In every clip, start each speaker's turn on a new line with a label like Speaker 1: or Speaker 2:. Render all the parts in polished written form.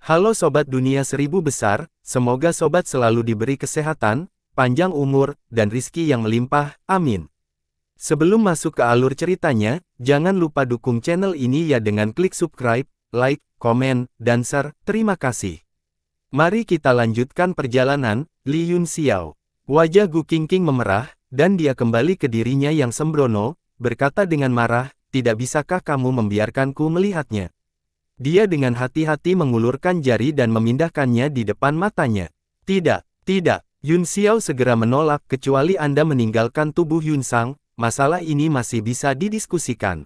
Speaker 1: Halo Sobat Dunia Seribu Besar, semoga Sobat selalu diberi kesehatan, panjang umur, dan rizki yang melimpah, amin. Sebelum masuk ke alur ceritanya, jangan lupa dukung channel ini ya dengan klik subscribe, like, komen, dan share, terima kasih. Mari kita lanjutkan perjalanan, Li Yunxiao. Wajah Gu Qingqing memerah, dan dia kembali ke dirinya yang sembrono, berkata dengan marah, tidak bisakah kamu membiarkanku melihatnya? Dia dengan hati-hati mengulurkan jari dan memindahkannya di depan matanya. Tidak, tidak, Yunxiao segera menolak kecuali Anda meninggalkan tubuh Yunsang, masalah ini masih bisa didiskusikan.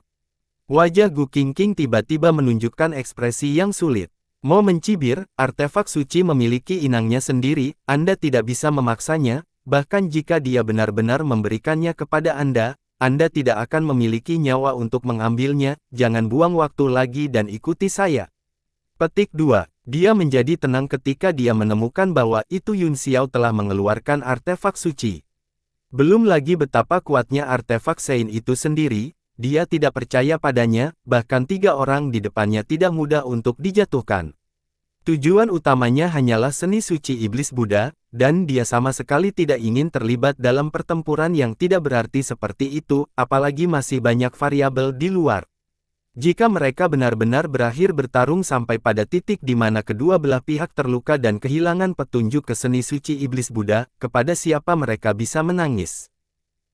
Speaker 1: Wajah Gu Qingqing tiba-tiba menunjukkan ekspresi yang sulit. Mau mencibir, artefak suci memiliki inangnya sendiri, Anda tidak bisa memaksanya, bahkan jika dia benar-benar memberikannya kepada Anda tidak akan memiliki nyawa untuk mengambilnya, jangan buang waktu lagi dan ikuti saya. Petik 2. Dia menjadi tenang ketika dia menemukan bahwa itu Yunxiao telah mengeluarkan artefak suci. Belum lagi betapa kuatnya artefak Sein itu sendiri, dia tidak percaya padanya, bahkan 3 orang di depannya tidak mudah untuk dijatuhkan. Tujuan utamanya hanyalah seni suci iblis Buddha, dan dia sama sekali tidak ingin terlibat dalam pertempuran yang tidak berarti seperti itu, apalagi masih banyak variabel di luar. Jika mereka benar-benar berakhir bertarung sampai pada titik di mana kedua belah pihak terluka dan kehilangan petunjuk ke seni suci iblis Buddha, kepada siapa mereka bisa menangis?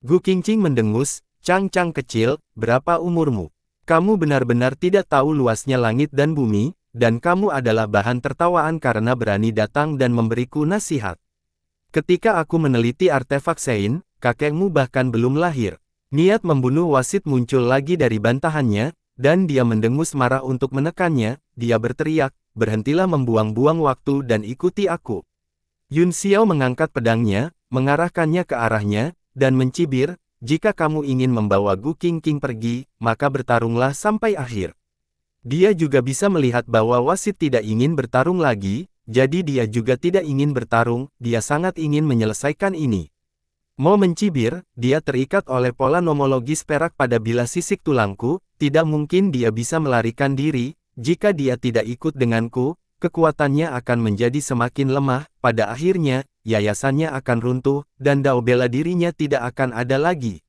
Speaker 1: Gu Qingqing mendengus, "Chang kecil, berapa umurmu? Kamu benar-benar tidak tahu luasnya langit dan bumi, dan kamu adalah bahan tertawaan karena berani datang dan memberiku nasihat. Ketika aku meneliti artefak Sein, kakekmu bahkan belum lahir." Niat membunuh wasit muncul lagi dari bantahannya, dan dia mendengus marah untuk menekannya. Dia berteriak, "Berhentilah membuang-buang waktu dan ikuti aku." Yunxiao mengangkat pedangnya, mengarahkannya ke arahnya, dan mencibir, "Jika kamu ingin membawa Gu Qingqing pergi, maka bertarunglah sampai akhir." Dia juga bisa melihat bahwa wasit tidak ingin bertarung lagi, jadi dia juga tidak ingin bertarung, dia sangat ingin menyelesaikan ini. Mau mencibir, dia terikat oleh pola nomologis perak pada bilah sisik tulangku, tidak mungkin dia bisa melarikan diri, jika dia tidak ikut denganku, kekuatannya akan menjadi semakin lemah, pada akhirnya, yayasannya akan runtuh, dan dao bela dirinya tidak akan ada lagi.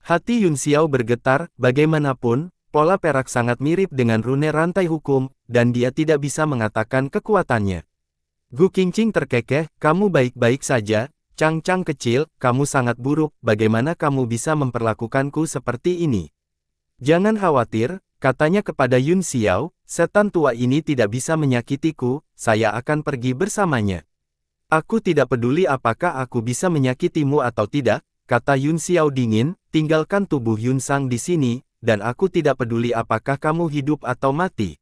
Speaker 1: Hati Yunxiao bergetar, bagaimanapun, pola perak sangat mirip dengan rune rantai hukum, dan dia tidak bisa mengatakan kekuatannya. Gu Qingqing terkekeh, "Kamu baik-baik saja, Chang kecil, kamu sangat buruk, bagaimana kamu bisa memperlakukanku seperti ini?" "Jangan khawatir," katanya kepada Yunxiao, "setan tua ini tidak bisa menyakitiku, saya akan pergi bersamanya." "Aku tidak peduli apakah aku bisa menyakitimu atau tidak," kata Yunxiao dingin, "tinggalkan tubuh Yunsang di sini, dan aku tidak peduli apakah kamu hidup atau mati."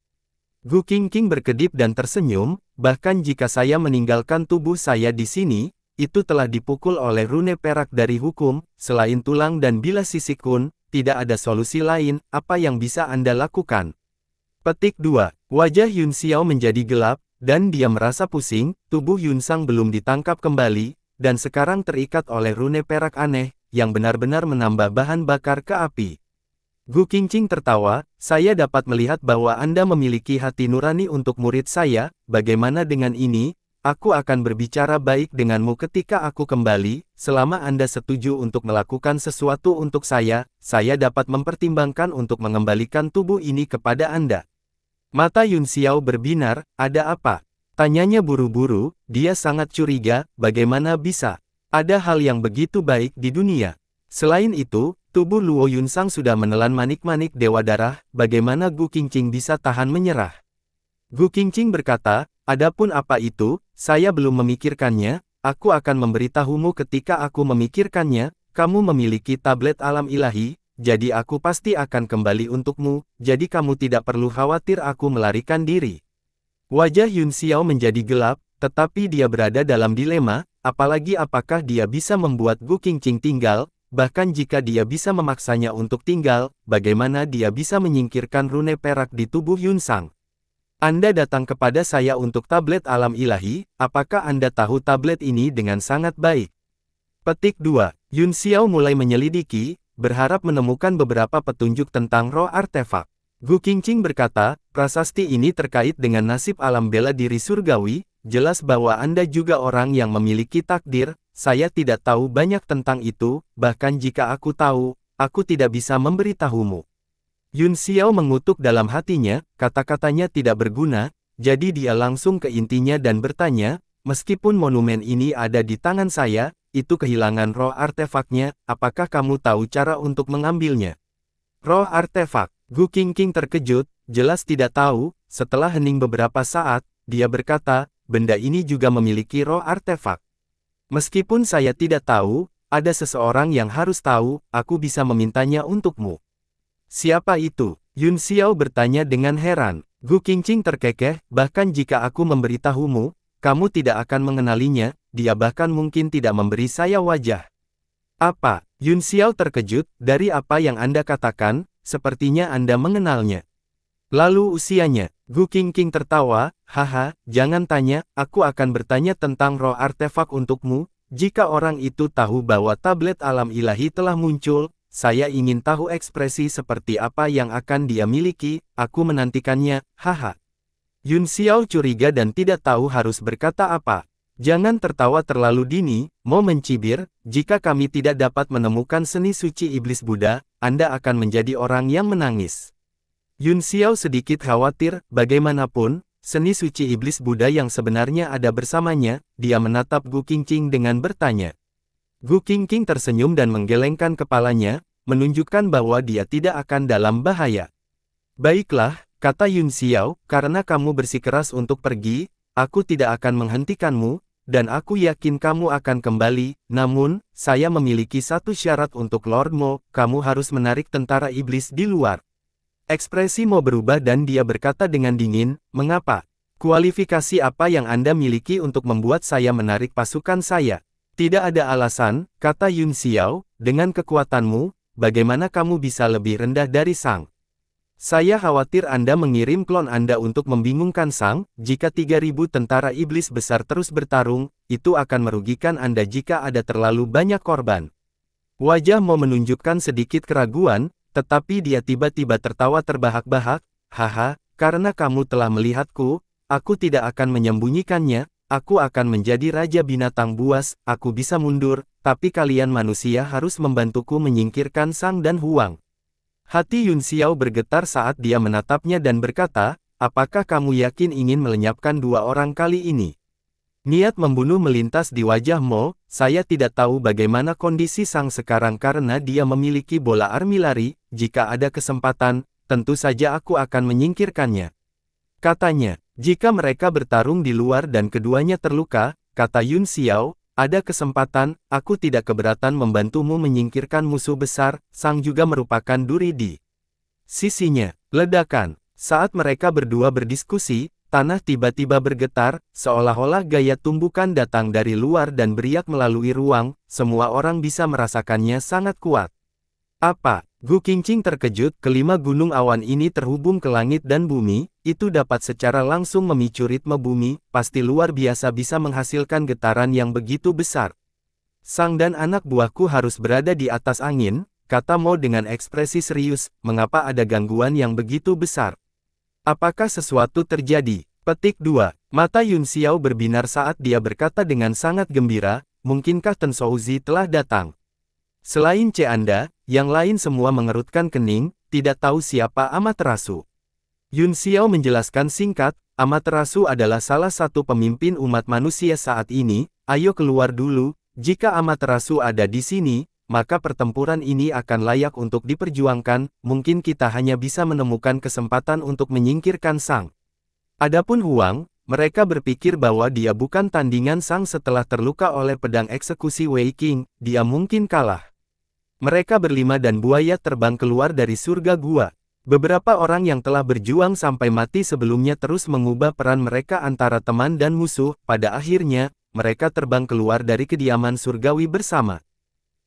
Speaker 1: Gu Qingqing berkedip dan tersenyum, "Bahkan jika saya meninggalkan tubuh saya di sini, itu telah dipukul oleh rune perak dari hukum, selain tulang dan bilah sisik kun, tidak ada solusi lain, apa yang bisa Anda lakukan?" Petik 2. Wajah Yunxiao menjadi gelap, dan dia merasa pusing, tubuh Yunsang belum ditangkap kembali, dan sekarang terikat oleh rune perak aneh, yang benar-benar menambah bahan bakar ke api. Gu Qingqing tertawa, "Saya dapat melihat bahwa Anda memiliki hati nurani untuk murid saya, bagaimana dengan ini? Aku akan berbicara baik denganmu ketika aku kembali, selama Anda setuju untuk melakukan sesuatu untuk saya dapat mempertimbangkan untuk mengembalikan tubuh ini kepada Anda." Mata Yunxiao berbinar, "Ada apa?" tanyanya buru-buru, dia sangat curiga, bagaimana bisa ada hal yang begitu baik di dunia. Selain itu, tubuh Luo Yunsang sudah menelan manik-manik dewa darah, bagaimana Gu Qingqing bisa tahan menyerah? Gu Qingqing berkata, "Adapun apa itu, saya belum memikirkannya, aku akan memberitahumu ketika aku memikirkannya, kamu memiliki tablet alam ilahi, jadi aku pasti akan kembali untukmu, jadi kamu tidak perlu khawatir aku melarikan diri." Wajah Yunxiao menjadi gelap, tetapi dia berada dalam dilema, apalagi apakah dia bisa membuat Gu Qingqing tinggal. Bahkan jika dia bisa memaksanya untuk tinggal, bagaimana dia bisa menyingkirkan rune perak di tubuh Yunsang? "Anda datang kepada saya untuk tablet alam ilahi, apakah Anda tahu tablet ini dengan sangat baik?" Petik 2. Yunxiao mulai menyelidiki, berharap menemukan beberapa petunjuk tentang roh artefak. Gu Qingqing berkata, prasasti ini terkait dengan nasib alam bela diri surgawi, jelas bahwa Anda juga orang yang memiliki takdir, saya tidak tahu banyak tentang itu, bahkan jika aku tahu, aku tidak bisa memberitahumu. Yun Xiao mengutuk dalam hatinya, kata-katanya tidak berguna, jadi dia langsung ke intinya dan bertanya, meskipun monumen ini ada di tangan saya, itu kehilangan roh artefaknya, apakah kamu tahu cara untuk mengambilnya? Roh artefak. Gu Qingqing terkejut, jelas tidak tahu, setelah hening beberapa saat, dia berkata, benda ini juga memiliki roh artefak. Meskipun saya tidak tahu, ada seseorang yang harus tahu, aku bisa memintanya untukmu. Siapa itu? Yun Xiao bertanya dengan heran. Gu Qingqing terkekeh, bahkan jika aku memberitahumu, kamu tidak akan mengenalinya, dia bahkan mungkin tidak memberi saya wajah. Apa? Yun Xiao terkejut, dari apa yang Anda katakan, sepertinya Anda mengenalnya. Lalu usianya, Gu Qingqing tertawa, haha, jangan tanya, aku akan bertanya tentang roh artefak untukmu, jika orang itu tahu bahwa tablet alam ilahi telah muncul, saya ingin tahu ekspresi seperti apa yang akan dia miliki, aku menantikannya, haha. Yun Xiao curiga dan tidak tahu harus berkata apa. Jangan tertawa terlalu dini, mau mencibir, jika kami tidak dapat menemukan seni suci iblis Buddha, Anda akan menjadi orang yang menangis. Yun Xiao sedikit khawatir, bagaimanapun, seni suci iblis Buddha yang sebenarnya ada bersamanya, dia menatap Gu Qingqing dengan bertanya. Gu Qingqing tersenyum dan menggelengkan kepalanya, menunjukkan bahwa dia tidak akan dalam bahaya. Baiklah, kata Yun Xiao, karena kamu bersikeras untuk pergi, aku tidak akan menghentikanmu, dan aku yakin kamu akan kembali, namun, saya memiliki satu syarat untuk Lord Mo, kamu harus menarik tentara iblis di luar. Ekspresi Mo berubah dan dia berkata dengan dingin, mengapa? Kualifikasi apa yang Anda miliki untuk membuat saya menarik pasukan saya? Tidak ada alasan, kata Yun Xiao, dengan kekuatanmu, bagaimana kamu bisa lebih rendah dari Sang? Saya khawatir Anda mengirim klon Anda untuk membingungkan Sang, jika 3.000 tentara iblis besar terus bertarung, itu akan merugikan Anda jika ada terlalu banyak korban. Wajah Mo menunjukkan sedikit keraguan, tetapi dia tiba-tiba tertawa terbahak-bahak, haha, karena kamu telah melihatku, aku tidak akan menyembunyikannya, aku akan menjadi raja binatang buas, aku bisa mundur, tapi kalian manusia harus membantuku menyingkirkan Sang dan Huang. Hati Yun Xiao bergetar saat dia menatapnya dan berkata, apakah kamu yakin ingin melenyapkan dua orang kali ini? Niat membunuh melintas di wajah Mo, saya tidak tahu bagaimana kondisi Sang sekarang karena dia memiliki bola armilari, jika ada kesempatan, tentu saja aku akan menyingkirkannya. Katanya, jika mereka bertarung di luar dan keduanya terluka, kata Yun Xiao, ada kesempatan, aku tidak keberatan membantumu menyingkirkan musuh besar, Sang juga merupakan duri di sisinya. Ledakan. Saat mereka berdua berdiskusi, tanah tiba-tiba bergetar, seolah-olah gaya tumbukan datang dari luar dan beriak melalui ruang, semua orang bisa merasakannya sangat kuat. Apa? Gu Qingqing terkejut, kelima gunung awan ini terhubung ke langit dan bumi, itu dapat secara langsung memicu ritme bumi, pasti luar biasa bisa menghasilkan getaran yang begitu besar. Sang dan anak buahku harus berada di atas angin, kata Mo dengan ekspresi serius, mengapa ada gangguan yang begitu besar? Apakah sesuatu terjadi? Petik 2. Mata Yun Xiao berbinar saat dia berkata dengan sangat gembira, mungkinkah Ten Shouzi telah datang? Selain Anda, yang lain semua mengerutkan kening, tidak tahu siapa Amaterasu. Yun Xiao menjelaskan singkat, Amaterasu adalah salah satu pemimpin umat manusia saat ini, ayo keluar dulu, jika Amaterasu ada di sini, maka pertempuran ini akan layak untuk diperjuangkan, mungkin kita hanya bisa menemukan kesempatan untuk menyingkirkan Sang. Adapun Huang, mereka berpikir bahwa dia bukan tandingan Sang setelah terluka oleh pedang eksekusi Wei Qing, dia mungkin kalah. Mereka berlima dan buaya terbang keluar dari surga gua. Beberapa orang yang telah berjuang sampai mati sebelumnya terus mengubah peran mereka antara teman dan musuh, pada akhirnya, mereka terbang keluar dari kediaman surgawi bersama.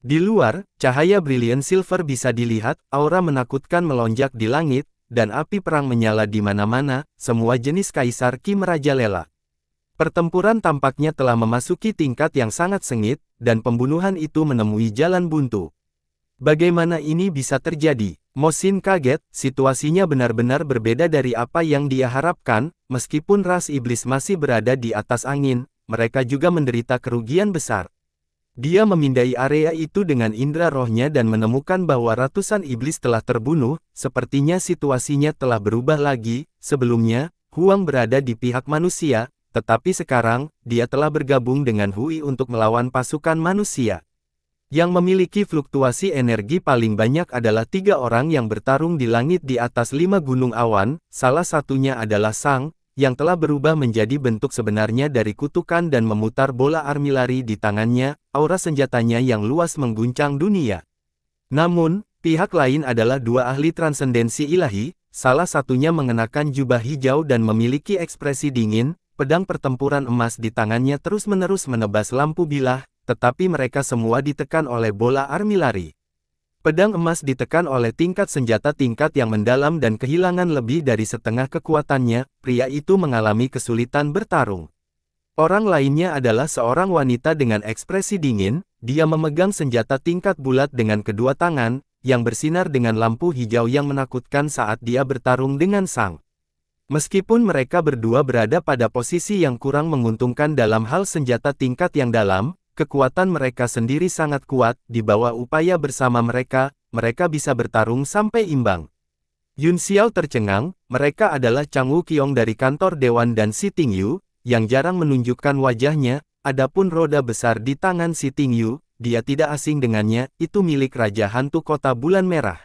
Speaker 1: Di luar, cahaya brilian silver bisa dilihat, aura menakutkan melonjak di langit, dan api perang menyala di mana-mana, semua jenis kaisar Qi merajalela. Pertempuran tampaknya telah memasuki tingkat yang sangat sengit, dan pembunuhan itu menemui jalan buntu. Bagaimana ini bisa terjadi? Mo Xin kaget, situasinya benar-benar berbeda dari apa yang dia harapkan, meskipun ras iblis masih berada di atas angin, mereka juga menderita kerugian besar. Dia memindai area itu dengan indera rohnya dan menemukan bahwa ratusan iblis telah terbunuh, sepertinya situasinya telah berubah lagi. Sebelumnya, Huang berada di pihak manusia, tetapi sekarang, dia telah bergabung dengan Hui untuk melawan pasukan manusia. Yang memiliki fluktuasi energi paling banyak adalah 3 orang yang bertarung di langit di atas 5 gunung awan, salah satunya adalah Sang, yang telah berubah menjadi bentuk sebenarnya dari kutukan dan memutar bola armilari di tangannya, aura senjatanya yang luas mengguncang dunia. Namun, pihak lain adalah 2 ahli transendensi ilahi, salah satunya mengenakan jubah hijau dan memiliki ekspresi dingin, pedang pertempuran emas di tangannya terus-menerus menebas lampu bilah, tetapi mereka semua ditekan oleh bola armilari. Pedang emas ditekan oleh tingkat senjata tingkat yang mendalam dan kehilangan lebih dari setengah kekuatannya, pria itu mengalami kesulitan bertarung. Orang lainnya adalah seorang wanita dengan ekspresi dingin, dia memegang senjata tingkat bulat dengan kedua tangan, yang bersinar dengan lampu hijau yang menakutkan saat dia bertarung dengan Sang. Meskipun mereka berdua berada pada posisi yang kurang menguntungkan dalam hal senjata tingkat yang dalam, kekuatan mereka sendiri sangat kuat, di bawah upaya bersama mereka bisa bertarung sampai imbang. Yun Xiao tercengang, mereka adalah Chang Wuqiong dari kantor Dewan dan Si Tingyu, yang jarang menunjukkan wajahnya, adapun roda besar di tangan Si Tingyu, dia tidak asing dengannya, itu milik Raja Hantu Kota Bulan Merah.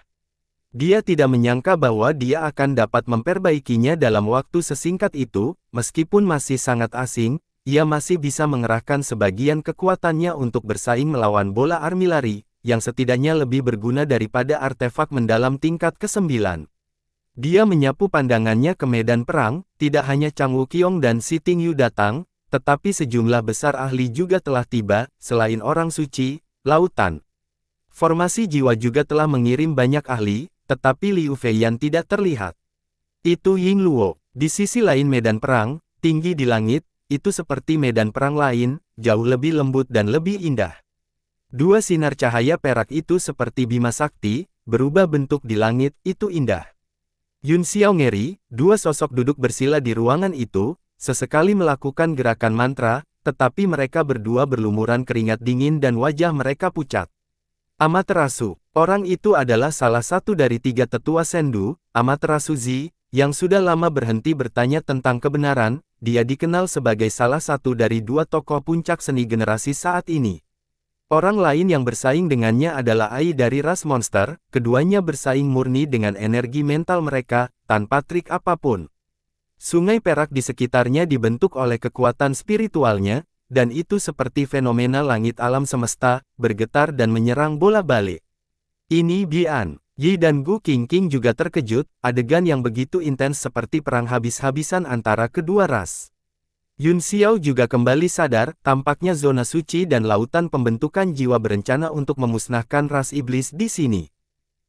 Speaker 1: Dia tidak menyangka bahwa dia akan dapat memperbaikinya dalam waktu sesingkat itu, meskipun masih sangat asing, ia masih bisa mengerahkan sebagian kekuatannya untuk bersaing melawan bola armilari, yang setidaknya lebih berguna daripada artefak mendalam tingkat ke-9. Dia menyapu pandangannya ke medan perang, tidak hanya Chang Wuqiong dan Si Tingyu datang, tetapi sejumlah besar ahli juga telah tiba, selain orang suci, lautan. Formasi jiwa juga telah mengirim banyak ahli, tetapi Liu Feiyan tidak terlihat. Itu Ying Luo. Di sisi lain medan perang, tinggi di langit, itu seperti medan perang lain, jauh lebih lembut dan lebih indah. 2 sinar cahaya perak itu seperti bima sakti, berubah bentuk di langit, itu indah. Yun Xiao ngeri, 2 sosok duduk bersila di ruangan itu, sesekali melakukan gerakan mantra, tetapi mereka berdua berlumuran keringat dingin dan wajah mereka pucat. Amaterasu, orang itu adalah salah satu dari 3 tetua Sendu, Amaterasu Zi, yang sudah lama berhenti bertanya tentang kebenaran. Dia dikenal sebagai salah satu dari 2 tokoh puncak seni generasi saat ini. Orang lain yang bersaing dengannya adalah Ai dari ras monster, keduanya bersaing murni dengan energi mental mereka, tanpa trik apapun. Sungai perak di sekitarnya dibentuk oleh kekuatan spiritualnya, dan itu seperti fenomena langit alam semesta, bergetar dan menyerang bola balik. Ini Bian. Yi dan Gu Qingqing juga terkejut, adegan yang begitu intens seperti perang habis-habisan antara kedua ras. Yun Xiao juga kembali sadar, tampaknya zona suci dan lautan pembentukan jiwa berencana untuk memusnahkan ras iblis di sini.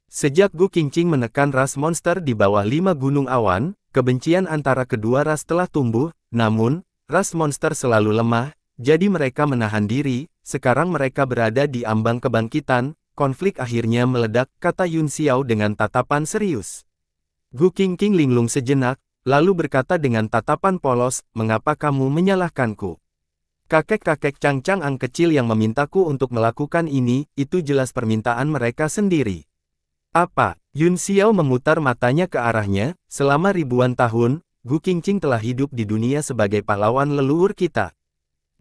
Speaker 1: Sejak Gu Qingqing menekan ras monster di bawah 5 gunung awan, kebencian antara kedua ras telah tumbuh, namun, ras monster selalu lemah, jadi mereka menahan diri, sekarang mereka berada di ambang kebangkitan. Konflik akhirnya meledak, kata Yun Xiao dengan tatapan serius. Gu Qingqing linglung sejenak, lalu berkata dengan tatapan polos, mengapa kamu menyalahkanku? Kakek-kakek Chang Ang kecil yang memintaku untuk melakukan ini, itu jelas permintaan mereka sendiri. Apa? Yun Xiao memutar matanya ke arahnya, selama ribuan tahun, Gu Qingqing telah hidup di dunia sebagai pahlawan leluhur kita.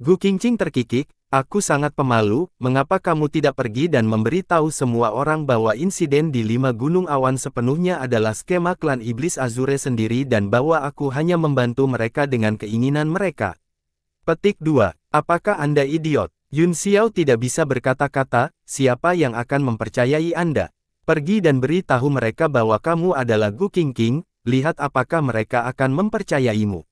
Speaker 1: Gu Qingqing terkikik, aku sangat pemalu, mengapa kamu tidak pergi dan memberitahu semua orang bahwa insiden di 5 gunung awan sepenuhnya adalah skema klan iblis Azure sendiri dan bahwa aku hanya membantu mereka dengan keinginan mereka. Petik 2. Apakah Anda idiot? Yun Xiao tidak bisa berkata-kata, siapa yang akan mempercayai Anda? Pergi dan beritahu mereka bahwa kamu adalah Gu Qingqing, lihat apakah mereka akan mempercayaimu.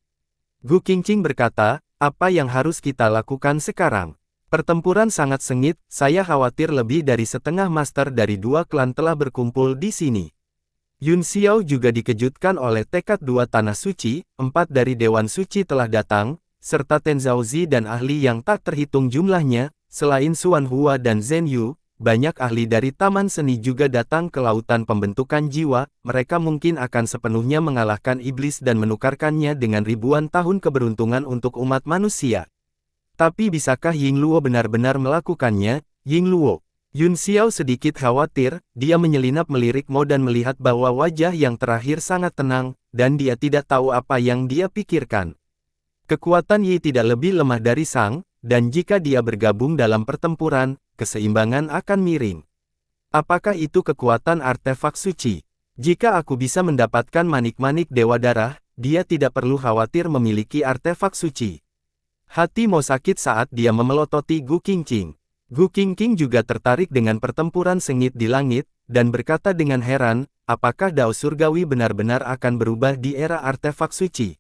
Speaker 1: Gu Qingqing berkata, apa yang harus kita lakukan sekarang? Pertempuran sangat sengit, saya khawatir lebih dari setengah master dari 2 klan telah berkumpul di sini. Yun Xiao juga dikejutkan oleh tekad 2 tanah suci, 4 dari Dewan Suci telah datang, serta Tenzhao Zi dan ahli yang tak terhitung jumlahnya, selain Xuan Hua dan Zhen Yu, banyak ahli dari Taman Seni juga datang ke lautan pembentukan jiwa, mereka mungkin akan sepenuhnya mengalahkan iblis dan menukarkannya dengan ribuan tahun keberuntungan untuk umat manusia. Tapi bisakah Yingluo benar-benar melakukannya? Yingluo. Yun Xiao sedikit khawatir, dia menyelinap melirik Mo dan melihat bahwa wajah yang terakhir sangat tenang, dan dia tidak tahu apa yang dia pikirkan. Kekuatan Yi tidak lebih lemah dari Sang, dan jika dia bergabung dalam pertempuran, keseimbangan akan miring. Apakah itu kekuatan artefak suci? Jika aku bisa mendapatkan manik-manik Dewa Darah, dia tidak perlu khawatir memiliki artefak suci. Hati Mo sakit saat dia memelototi Gu Qingqing. Gu Qingqing juga tertarik dengan pertempuran sengit di langit, dan berkata dengan heran, apakah Dao Surgawi benar-benar akan berubah di era artefak suci?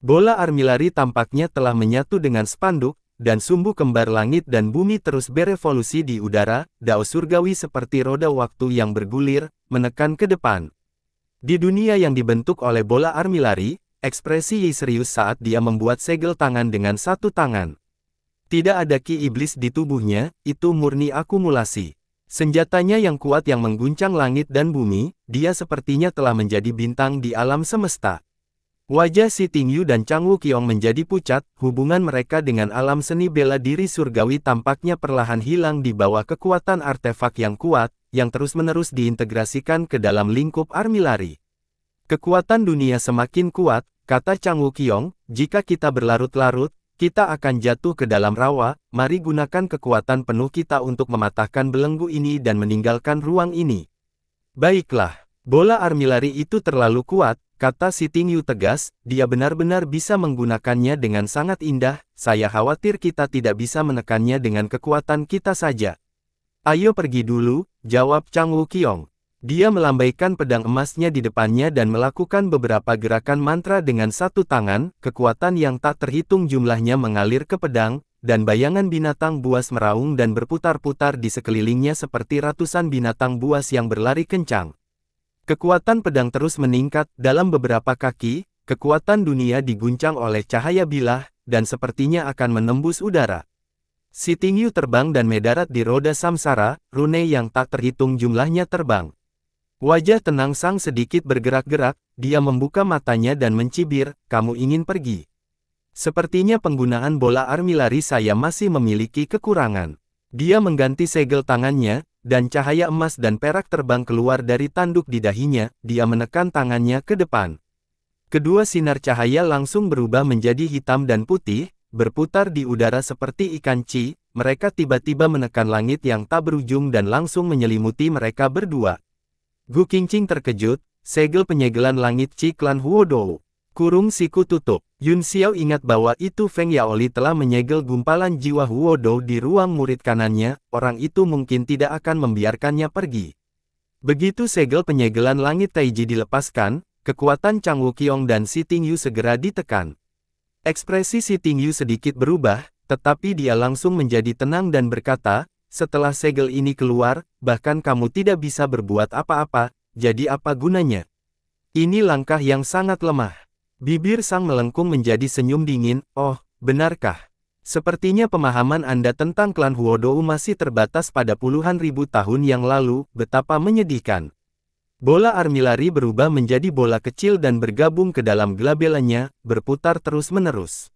Speaker 1: Bola armilari tampaknya telah menyatu dengan spanduk, dan sumbu kembar langit dan bumi terus berevolusi di udara, Dao Surgawi seperti roda waktu yang bergulir, menekan ke depan. Di dunia yang dibentuk oleh bola armilari, ekspresi Yi serius saat dia membuat segel tangan dengan satu tangan. Tidak ada ki iblis di tubuhnya, itu murni akumulasi. Senjatanya yang kuat yang mengguncang langit dan bumi, dia sepertinya telah menjadi bintang di alam semesta. Wajah Si Tingyu dan Chang Wuqiong menjadi pucat, hubungan mereka dengan alam seni bela diri surgawi tampaknya perlahan hilang di bawah kekuatan artefak yang kuat, yang terus-menerus diintegrasikan ke dalam lingkup armilari. Kekuatan dunia semakin kuat, kata Chang Wuqiong, jika kita berlarut-larut, kita akan jatuh ke dalam rawa, mari gunakan kekuatan penuh kita untuk mematahkan belenggu ini dan meninggalkan ruang ini. Baiklah, bola armilari itu terlalu kuat, kata Si Tingyu tegas, dia benar-benar bisa menggunakannya dengan sangat indah, saya khawatir kita tidak bisa menekannya dengan kekuatan kita saja. Ayo pergi dulu, jawab Chang Wuqiong. Dia melambaikan pedang emasnya di depannya dan melakukan beberapa gerakan mantra dengan satu tangan, kekuatan yang tak terhitung jumlahnya mengalir ke pedang, dan bayangan binatang buas meraung dan berputar-putar di sekelilingnya seperti ratusan binatang buas yang berlari kencang. Kekuatan pedang terus meningkat, dalam beberapa kaki, kekuatan dunia diguncang oleh cahaya bilah, dan sepertinya akan menembus udara. Si Tingyu terbang dan mendarat di roda samsara, rune yang tak terhitung jumlahnya terbang. Wajah tenang Sang sedikit bergerak-gerak, dia membuka matanya dan mencibir, kamu ingin pergi. Sepertinya penggunaan bola armilari saya masih memiliki kekurangan. Dia mengganti segel tangannya, dan cahaya emas dan perak terbang keluar dari tanduk di dahinya, dia menekan tangannya ke depan. Kedua sinar cahaya langsung berubah menjadi hitam dan putih, berputar di udara seperti ikan Chi, mereka tiba-tiba menekan langit yang tak berujung dan langsung menyelimuti mereka berdua. Gu Qingqing terkejut, segel penyegelan langit Chi klan Huodou. Kurung siku tutup. Yun Xiao ingat bahwa itu Feng Yaoli telah menyegel gumpalan jiwa Huodou di ruang murid kanannya, orang itu mungkin tidak akan membiarkannya pergi. Begitu segel penyegelan langit Taiji dilepaskan, kekuatan Chang Wuqiong dan Si Tingyu segera ditekan. Ekspresi Si Tingyu sedikit berubah, tetapi dia langsung menjadi tenang dan berkata, setelah segel ini keluar, bahkan kamu tidak bisa berbuat apa-apa, jadi apa gunanya? Ini langkah yang sangat lemah. Bibir Sang melengkung menjadi senyum dingin, oh, benarkah? Sepertinya pemahaman Anda tentang klan Huodou masih terbatas pada puluhan ribu tahun yang lalu, betapa menyedihkan. Bola armilari berubah menjadi bola kecil dan bergabung ke dalam gelabelanya, berputar terus-menerus.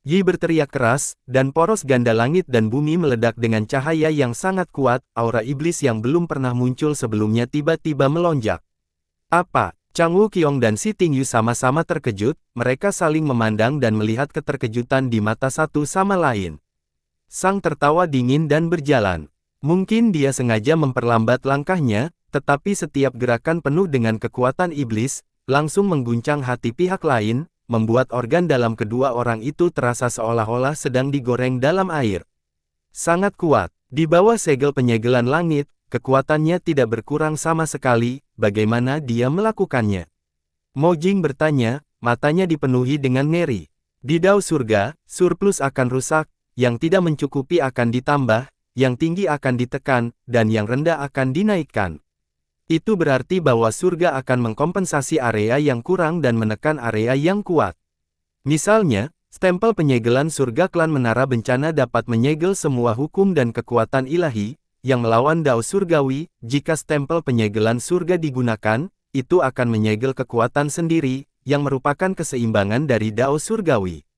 Speaker 1: Yi berteriak keras, dan poros ganda langit dan bumi meledak dengan cahaya yang sangat kuat, aura iblis yang belum pernah muncul sebelumnya tiba-tiba melonjak. Apa? Chang Wuqiong dan Si Tingyu sama-sama terkejut, mereka saling memandang dan melihat keterkejutan di mata satu sama lain. Sang tertawa dingin dan berjalan. Mungkin dia sengaja memperlambat langkahnya, tetapi setiap gerakan penuh dengan kekuatan iblis, langsung mengguncang hati pihak lain, membuat organ dalam kedua orang itu terasa seolah-olah sedang digoreng dalam air. Sangat kuat, di bawah segel penyegelan langit, kekuatannya tidak berkurang sama sekali, bagaimana dia melakukannya? Mo Jing bertanya, matanya dipenuhi dengan ngeri. Di Dao Surga, surplus akan rusak, yang tidak mencukupi akan ditambah, yang tinggi akan ditekan, dan yang rendah akan dinaikkan. Itu berarti bahwa surga akan mengkompensasi area yang kurang dan menekan area yang kuat. Misalnya, stempel penyegelan surga klan Menara Bencana dapat menyegel semua hukum dan kekuatan ilahi, yang melawan Dao Surgawi. Jika stempel penyegelan surga digunakan, itu akan menyegel kekuatan sendiri, yang merupakan keseimbangan dari Dao Surgawi.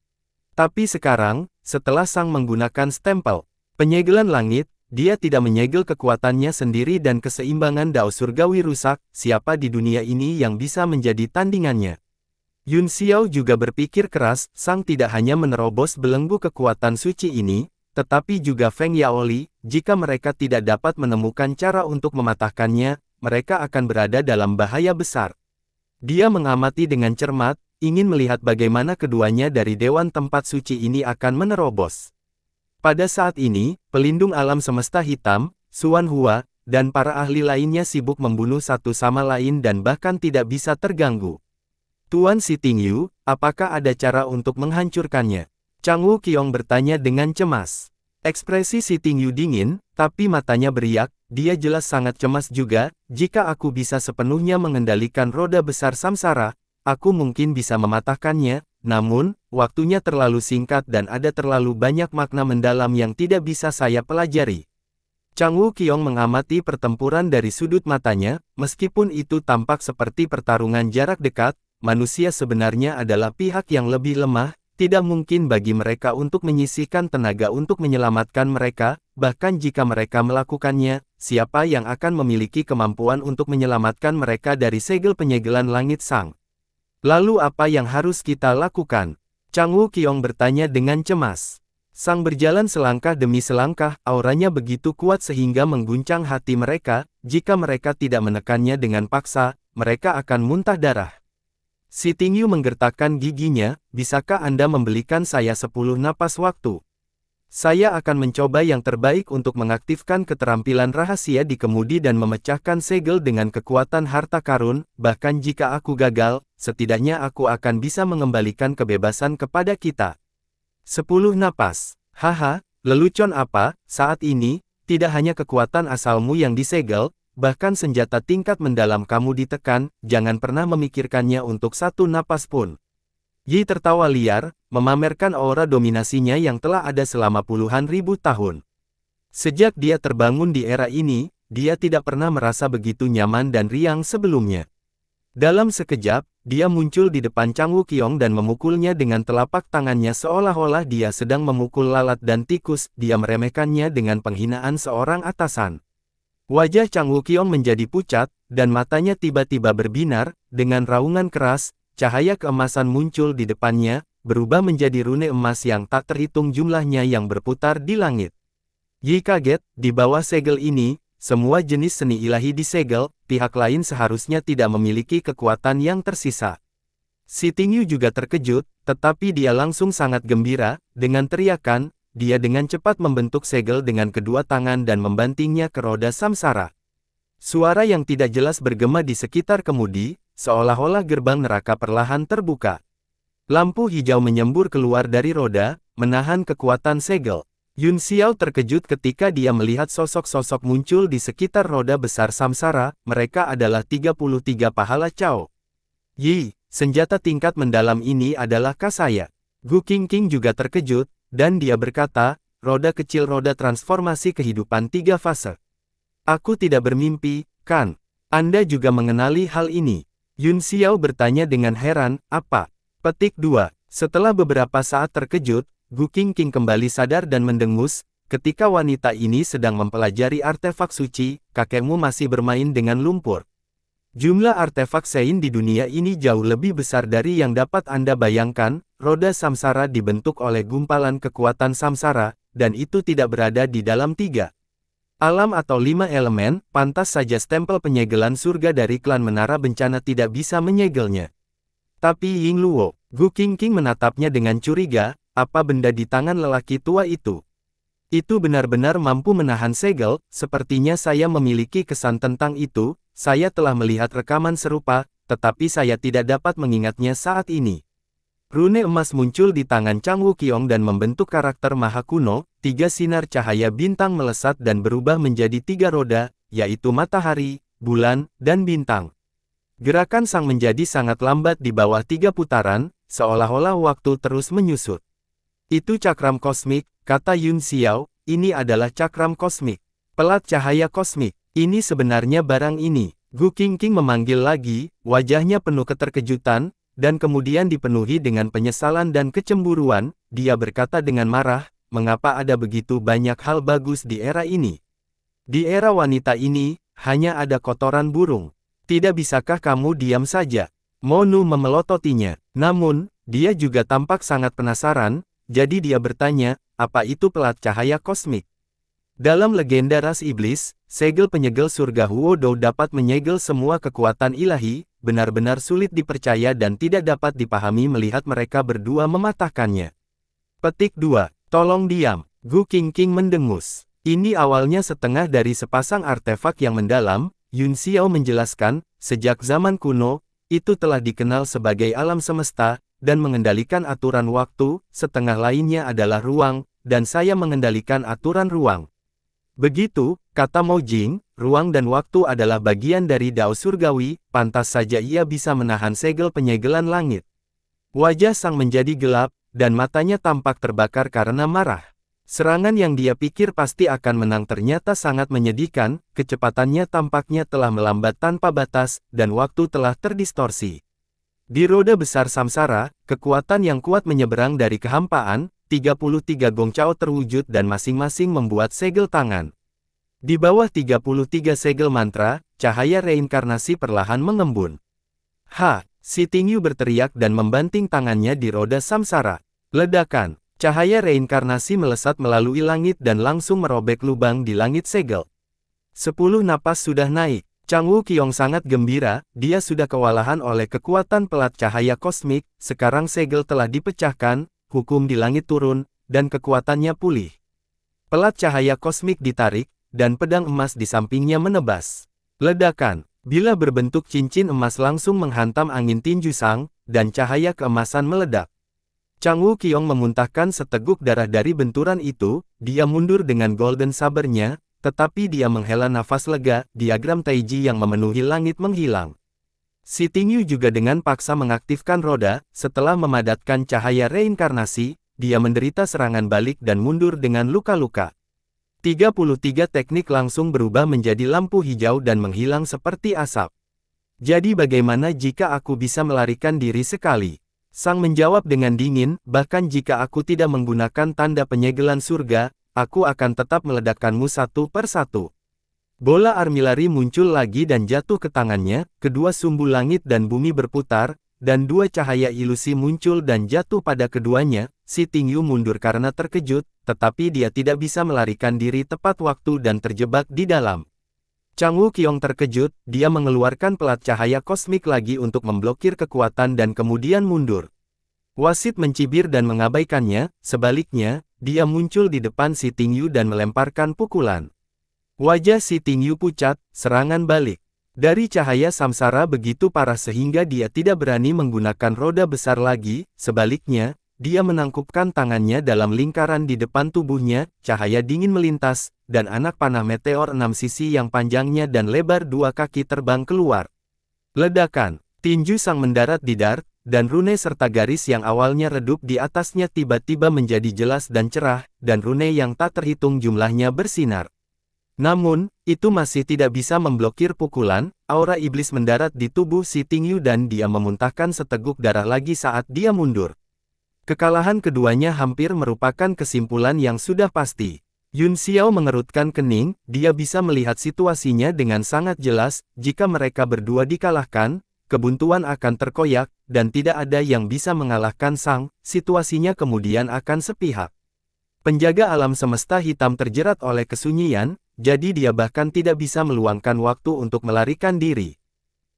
Speaker 1: Tapi sekarang, setelah Sang menggunakan stempel penyegelan langit, dia tidak menyegel kekuatannya sendiri dan keseimbangan Dao Surgawi rusak. Siapa di dunia ini yang bisa menjadi tandingannya? Yun Xiao juga berpikir keras. Sang tidak hanya menerobos belenggu kekuatan suci ini, tetapi juga Feng Yaoli. Jika mereka tidak dapat menemukan cara untuk mematahkannya, mereka akan berada dalam bahaya besar. Dia mengamati dengan cermat, ingin melihat bagaimana keduanya dari Dewan Tempat Suci ini akan menerobos. Pada saat ini, pelindung alam semesta hitam, Xuan Hua, dan para ahli lainnya sibuk membunuh satu sama lain dan bahkan tidak bisa terganggu. Tuan Si Tingyu, apakah ada cara untuk menghancurkannya? Chang Wu Qiong bertanya dengan cemas. Ekspresi Si Tingyu dingin, tapi matanya beriak. Dia jelas sangat cemas juga. Jika aku bisa sepenuhnya mengendalikan roda besar samsara, aku mungkin bisa mematahkannya. Namun, waktunya terlalu singkat dan ada terlalu banyak makna mendalam yang tidak bisa saya pelajari. Chang Wu Qiong mengamati pertempuran dari sudut matanya. Meskipun itu tampak seperti pertarungan jarak dekat, manusia sebenarnya adalah pihak yang lebih lemah. Tidak mungkin bagi mereka untuk menyisihkan tenaga untuk menyelamatkan mereka. Bahkan jika mereka melakukannya, siapa yang akan memiliki kemampuan untuk menyelamatkan mereka dari segel penyegelan langit Sang? Lalu apa yang harus kita lakukan? Chang Wu Qiong bertanya dengan cemas. Sang berjalan selangkah demi selangkah, auranya begitu kuat sehingga mengguncang hati mereka. Jika mereka tidak menekannya dengan paksa, mereka akan muntah darah. Si Tingyu menggertakkan giginya. Bisakah Anda membelikan saya 10 napas waktu? Saya akan mencoba yang terbaik untuk mengaktifkan keterampilan rahasia di kemudi dan memecahkan segel dengan kekuatan harta karun. Bahkan jika aku gagal, setidaknya aku akan bisa mengembalikan kebebasan kepada kita. 10 napas. Haha, lelucon apa? Saat ini, tidak hanya kekuatan asalmu yang disegel, bahkan senjata tingkat mendalam kamu ditekan. Jangan pernah memikirkannya untuk 1 napas pun. Yi tertawa liar, memamerkan aura dominasinya yang telah ada selama puluhan ribu tahun. Sejak dia terbangun di era ini, dia tidak pernah merasa begitu nyaman dan riang sebelumnya. Dalam sekejap, dia muncul di depan Chang Wu Qiong dan memukulnya dengan telapak tangannya seolah-olah dia sedang memukul lalat dan tikus. Dia meremehkannya dengan penghinaan seorang atasan. Wajah Chang Wu Qiong menjadi pucat, dan matanya tiba-tiba berbinar. Dengan raungan keras, cahaya keemasan muncul di depannya, berubah menjadi rune emas yang tak terhitung jumlahnya yang berputar di langit. Yi kaget. Di bawah segel ini, semua jenis seni ilahi disegel. Pihak lain seharusnya tidak memiliki kekuatan yang tersisa. Si Tingyu juga terkejut, tetapi dia langsung sangat gembira. Dengan teriakan, dia dengan cepat membentuk segel dengan kedua tangan dan membantingnya ke roda samsara. Suara yang tidak jelas bergema di sekitar kemudi, seolah-olah gerbang neraka perlahan terbuka. Lampu hijau menyembur keluar dari roda, menahan kekuatan segel. Yun Xiao terkejut ketika dia melihat sosok-sosok muncul di sekitar roda besar samsara. Mereka adalah 33 pahala Cao. Yi, senjata tingkat mendalam ini adalah khas saya. Gu Qingqing juga terkejut, dan dia berkata, roda kecil roda transformasi kehidupan 3 fase. Aku tidak bermimpi, kan? Anda juga mengenali hal ini. Yun Xiao bertanya dengan heran, apa? Petik 2. Setelah beberapa saat terkejut, Gu Qingqing kembali sadar dan mendengus. Ketika wanita ini sedang mempelajari artefak suci, kakekmu masih bermain dengan lumpur. Jumlah artefak Sein di dunia ini jauh lebih besar dari yang dapat Anda bayangkan. Roda samsara dibentuk oleh gumpalan kekuatan samsara, dan itu tidak berada di dalam 3 alam atau 5 elemen. Pantas saja stempel penyegelan surga dari klan Menara Bencana tidak bisa menyegelnya. Tapi Ying Luo, Gu Qingqing menatapnya dengan curiga. Apa benda di tangan lelaki tua itu? Itu benar-benar mampu menahan segel. Sepertinya saya memiliki kesan tentang itu. Saya telah melihat rekaman serupa, tetapi saya tidak dapat mengingatnya saat ini. Rune emas muncul di tangan Chang Wu Qiong dan membentuk karakter maha kuno. 3 sinar cahaya bintang melesat dan berubah menjadi 3 roda, yaitu matahari, bulan, dan bintang. Gerakan sang menjadi sangat lambat di bawah 3 putaran, seolah-olah waktu terus menyusut. Itu cakram kosmik, kata Yun Xiao. Ini adalah cakram kosmik. Pelat cahaya kosmik. Ini sebenarnya barang ini. Gu Qingqing memanggil lagi, wajahnya penuh keterkejutan, dan kemudian dipenuhi dengan penyesalan dan kecemburuan. Dia berkata dengan marah, mengapa ada begitu banyak hal bagus di era ini? Di era wanita ini, hanya ada kotoran burung. Tidak bisakah kamu diam saja? Monu memelototinya. Namun, dia juga tampak sangat penasaran, jadi dia bertanya, apa itu pelat cahaya kosmik? Dalam legenda ras iblis, segel penyegel surga Huodo dapat menyegel semua kekuatan ilahi, benar-benar sulit dipercaya dan tidak dapat dipahami melihat mereka berdua mematahkannya. Petik 2. Tolong diam. Gu Qingqing mendengus. Ini awalnya setengah dari sepasang artefak yang mendalam. Yun Xiao menjelaskan, sejak zaman kuno, itu telah dikenal sebagai alam semesta, dan mengendalikan aturan waktu, setengah lainnya adalah ruang, dan saya mengendalikan aturan ruang. Begitu, kata Mo Jing, ruang dan waktu adalah bagian dari Dao Surgawi, pantas saja ia bisa menahan segel penyegelan langit. Wajah sang menjadi gelap, dan matanya tampak terbakar karena marah. Serangan yang dia pikir pasti akan menang ternyata sangat menyedihkan, kecepatannya tampaknya telah melambat tanpa batas, dan waktu telah terdistorsi. Di roda besar samsara, kekuatan yang kuat menyeberang dari kehampaan, 33 Gong Chao terwujud dan masing-masing membuat segel tangan. Di bawah 33 segel mantra, cahaya reinkarnasi perlahan mengembun. Ha! Si Tingyu berteriak dan membanting tangannya di roda samsara. Ledakan! Cahaya reinkarnasi melesat melalui langit dan langsung merobek lubang di langit segel. 10 napas sudah naik. Chang Wu Qiong sangat gembira, dia sudah kewalahan oleh kekuatan pelat cahaya kosmik, sekarang segel telah dipecahkan, hukum di langit turun, dan kekuatannya pulih. Pelat cahaya kosmik ditarik, dan pedang emas di sampingnya menebas. Ledakan. Bila berbentuk cincin emas langsung menghantam angin tinju sang, dan cahaya keemasan meledak. Chang Wu Qiong memuntahkan seteguk darah dari benturan itu, dia mundur dengan golden sabernya, tetapi dia menghela nafas lega, diagram Taiji yang memenuhi langit menghilang. Si Tingyu juga dengan paksa mengaktifkan roda, setelah memadatkan cahaya reinkarnasi, dia menderita serangan balik dan mundur dengan luka-luka. 33 teknik langsung berubah menjadi lampu hijau dan menghilang seperti asap. Jadi bagaimana jika aku bisa melarikan diri sekali? Sang menjawab dengan dingin, bahkan jika aku tidak menggunakan tanda penyegelan surga, aku akan tetap meledakkanmu satu per satu. Bola armilari muncul lagi dan jatuh ke tangannya, kedua sumbu langit dan bumi berputar, dan dua cahaya ilusi muncul dan jatuh pada keduanya. Si Tingyu mundur karena terkejut, tetapi dia tidak bisa melarikan diri tepat waktu dan terjebak di dalam. Chang Wu Qiong terkejut, dia mengeluarkan pelat cahaya kosmik lagi untuk memblokir kekuatan dan kemudian mundur. Wasit mencibir dan mengabaikannya, sebaliknya, dia muncul di depan si Tingyu dan melemparkan pukulan. Wajah si Tingyu pucat, serangan balik. Dari cahaya samsara begitu parah sehingga dia tidak berani menggunakan roda besar lagi, sebaliknya, dia menangkupkan tangannya dalam lingkaran di depan tubuhnya, cahaya dingin melintas, dan anak panah meteor 6 sisi yang panjangnya dan lebar 2 kaki terbang keluar. Ledakan, tinju sang mendarat di dart, dan rune serta garis yang awalnya redup di atasnya tiba-tiba menjadi jelas dan cerah, dan rune yang tak terhitung jumlahnya bersinar. Namun, itu masih tidak bisa memblokir pukulan, aura iblis mendarat di tubuh si Tingyu dan dia memuntahkan seteguk darah lagi saat dia mundur. Kekalahan keduanya hampir merupakan kesimpulan yang sudah pasti. Yun Xiao mengerutkan kening, dia bisa melihat situasinya dengan sangat jelas, jika mereka berdua dikalahkan, kebuntuan akan terkoyak, dan tidak ada yang bisa mengalahkan sang, situasinya kemudian akan sepihak. Penjaga alam semesta hitam terjerat oleh kesunyian, jadi dia bahkan tidak bisa meluangkan waktu untuk melarikan diri.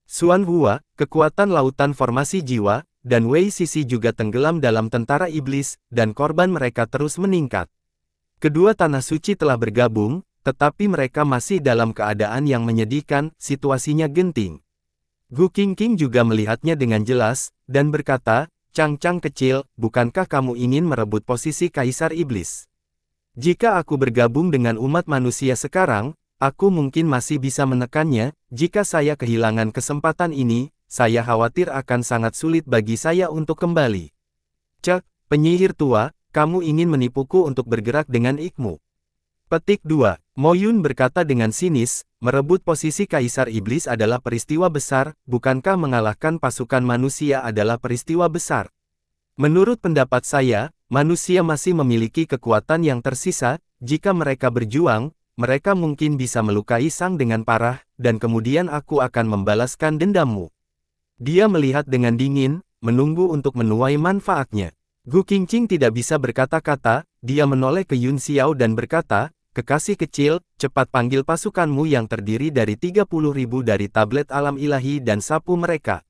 Speaker 1: Xuan Hua, kekuatan lautan formasi jiwa, dan Wei Sisi juga tenggelam dalam tentara iblis, dan korban mereka terus meningkat. Kedua tanah suci telah bergabung, tetapi mereka masih dalam keadaan yang menyedihkan, situasinya genting. Gu Qingqing juga melihatnya dengan jelas, dan berkata, Chang kecil, bukankah kamu ingin merebut posisi Kaisar Iblis? Jika aku bergabung dengan umat manusia sekarang, aku mungkin masih bisa menekannya, jika saya kehilangan kesempatan ini, saya khawatir akan sangat sulit bagi saya untuk kembali. Cek, penyihir tua, kamu ingin menipuku untuk bergerak dengan ikmu. Petik 2. Mo Yun berkata dengan sinis, merebut posisi Kaisar Iblis adalah peristiwa besar, bukankah mengalahkan pasukan manusia adalah peristiwa besar? Menurut pendapat saya, manusia masih memiliki kekuatan yang tersisa, jika mereka berjuang, mereka mungkin bisa melukai Sang dengan parah, dan kemudian aku akan membalaskan dendammu. Dia melihat dengan dingin, menunggu untuk menuai manfaatnya. Gu Qingqing tidak bisa berkata-kata, dia menoleh ke Yun Xiao dan berkata, "Kekasih kecil, cepat panggil pasukanmu yang terdiri dari 30.000 dari tablet alam ilahi dan sapu mereka."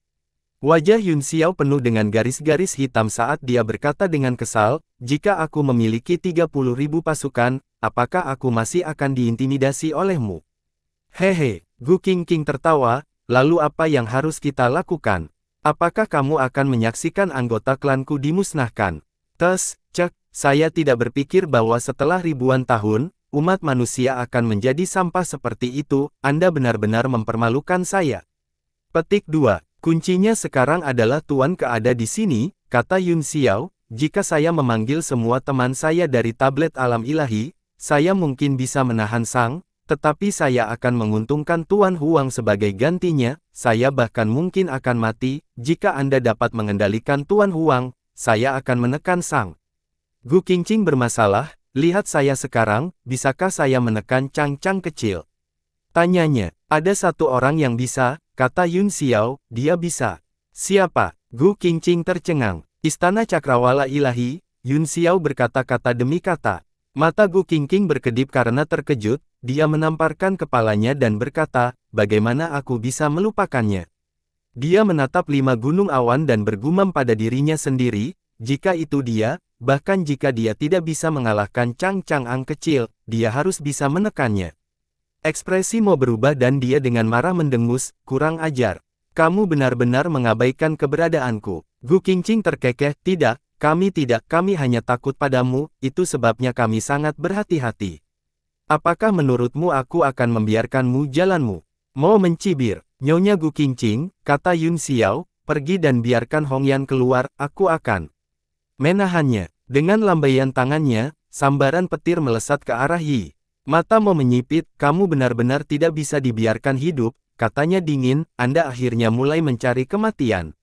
Speaker 1: Wajah Yun Xiao penuh dengan garis-garis hitam saat dia berkata dengan kesal, "Jika aku memiliki 30.000 pasukan, apakah aku masih akan diintimidasi olehmu?" Hehe, Gu Qingqing tertawa, "Lalu apa yang harus kita lakukan? Apakah kamu akan menyaksikan anggota klanku dimusnahkan?" Cek, saya tidak berpikir bahwa setelah ribuan tahun, umat manusia akan menjadi sampah seperti itu, Anda benar-benar mempermalukan saya. Petik 2. Kuncinya sekarang adalah Tuan Ke ada di sini, kata Yun Xiao, jika saya memanggil semua teman saya dari tablet alam ilahi, saya mungkin bisa menahan Sang, tetapi saya akan menguntungkan Tuan Huang sebagai gantinya, saya bahkan mungkin akan mati, jika Anda dapat mengendalikan Tuan Huang, saya akan menekan Sang. Gu Qingqing bermasalah, lihat saya sekarang, bisakah saya menekan Chang-Chang kecil? Tanyanya, ada satu orang yang bisa, kata Yun Xiao, dia bisa. Siapa? Gu Qingqing tercengang. Istana Cakrawala Ilahi, Yun Xiao berkata-kata demi kata. Mata Gu Qingqing berkedip karena terkejut, dia menamparkan kepalanya dan berkata, bagaimana aku bisa melupakannya? Dia menatap 5 gunung awan dan bergumam pada dirinya sendiri, jika itu dia, bahkan jika dia tidak bisa mengalahkan Chang-Chang kecil, dia harus bisa menekannya. Ekspresi Mo berubah dan dia dengan marah mendengus, kurang ajar. Kamu benar-benar mengabaikan keberadaanku. Gu Qingqing terkekeh, tidak, kami hanya takut padamu, itu sebabnya kami sangat berhati-hati. Apakah menurutmu aku akan membiarkanmu jalanmu? Mo mencibir, Nyonya Gu Qingqing, kata Yun Xiao, pergi dan biarkan Hongyan keluar, aku akan menahannya. Dengan lambaian tangannya, sambaran petir melesat ke arah Yi. Mata Mo menyipit, kamu benar-benar tidak bisa dibiarkan hidup, katanya dingin, Anda akhirnya mulai mencari kematian.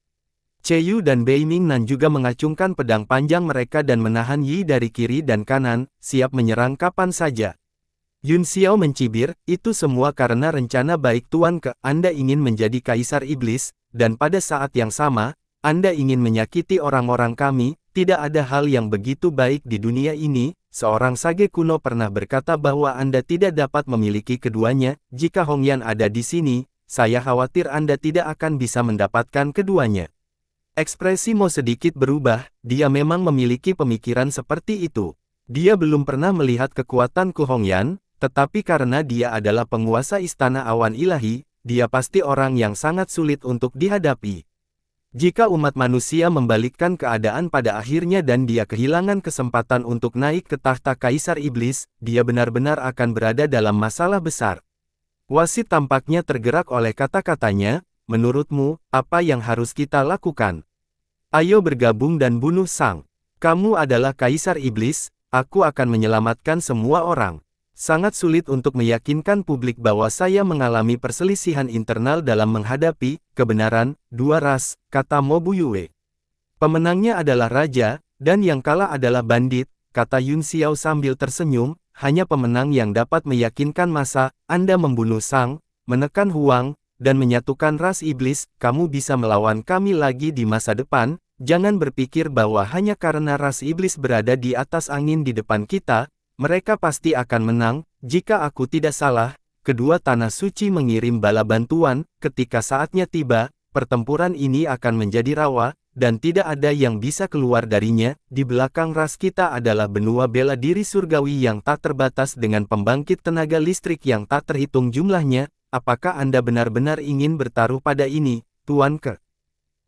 Speaker 1: Cheyu dan Bei Mingnan juga mengacungkan pedang panjang mereka dan menahan Yi dari kiri dan kanan, siap menyerang kapan saja. Yun Xiao mencibir, itu semua karena rencana baik Tuan Ke, Anda ingin menjadi Kaisar Iblis, dan pada saat yang sama, Anda ingin menyakiti orang-orang kami, tidak ada hal yang begitu baik di dunia ini. Seorang sage kuno pernah berkata bahwa Anda tidak dapat memiliki keduanya, jika Hongyan ada di sini, saya khawatir Anda tidak akan bisa mendapatkan keduanya. Ekspresi Mo sedikit berubah, dia memang memiliki pemikiran seperti itu. Dia belum pernah melihat kekuatan Ku Hongyan, tetapi karena dia adalah penguasa istana awan ilahi, dia pasti orang yang sangat sulit untuk dihadapi. Jika umat manusia membalikkan keadaan pada akhirnya dan dia kehilangan kesempatan untuk naik ke tahta Kaisar Iblis, dia benar-benar akan berada dalam masalah besar. Wasit tampaknya tergerak oleh kata-katanya, menurutmu, apa yang harus kita lakukan? Ayo bergabung dan bunuh Sang. Kamu adalah Kaisar Iblis, aku akan menyelamatkan semua orang. Sangat sulit untuk meyakinkan publik bahwa saya mengalami perselisihan internal dalam menghadapi kebenaran dua ras, kata Mo Buyue. Pemenangnya adalah raja, dan yang kalah adalah bandit, kata Yun Xiao sambil tersenyum, hanya pemenang yang dapat meyakinkan massa, Anda membunuh Sang, menekan Huang, dan menyatukan ras iblis, kamu bisa melawan kami lagi di masa depan, jangan berpikir bahwa hanya karena ras iblis berada di atas angin di depan kita, mereka pasti akan menang. Jika aku tidak salah, kedua tanah suci mengirim bala bantuan, ketika saatnya tiba, pertempuran ini akan menjadi rawa, dan tidak ada yang bisa keluar darinya. Di belakang ras kita adalah benua bela diri surgawi yang tak terbatas dengan pembangkit tenaga listrik yang tak terhitung jumlahnya. Apakah Anda benar-benar ingin bertaruh pada ini, Tuan Ke?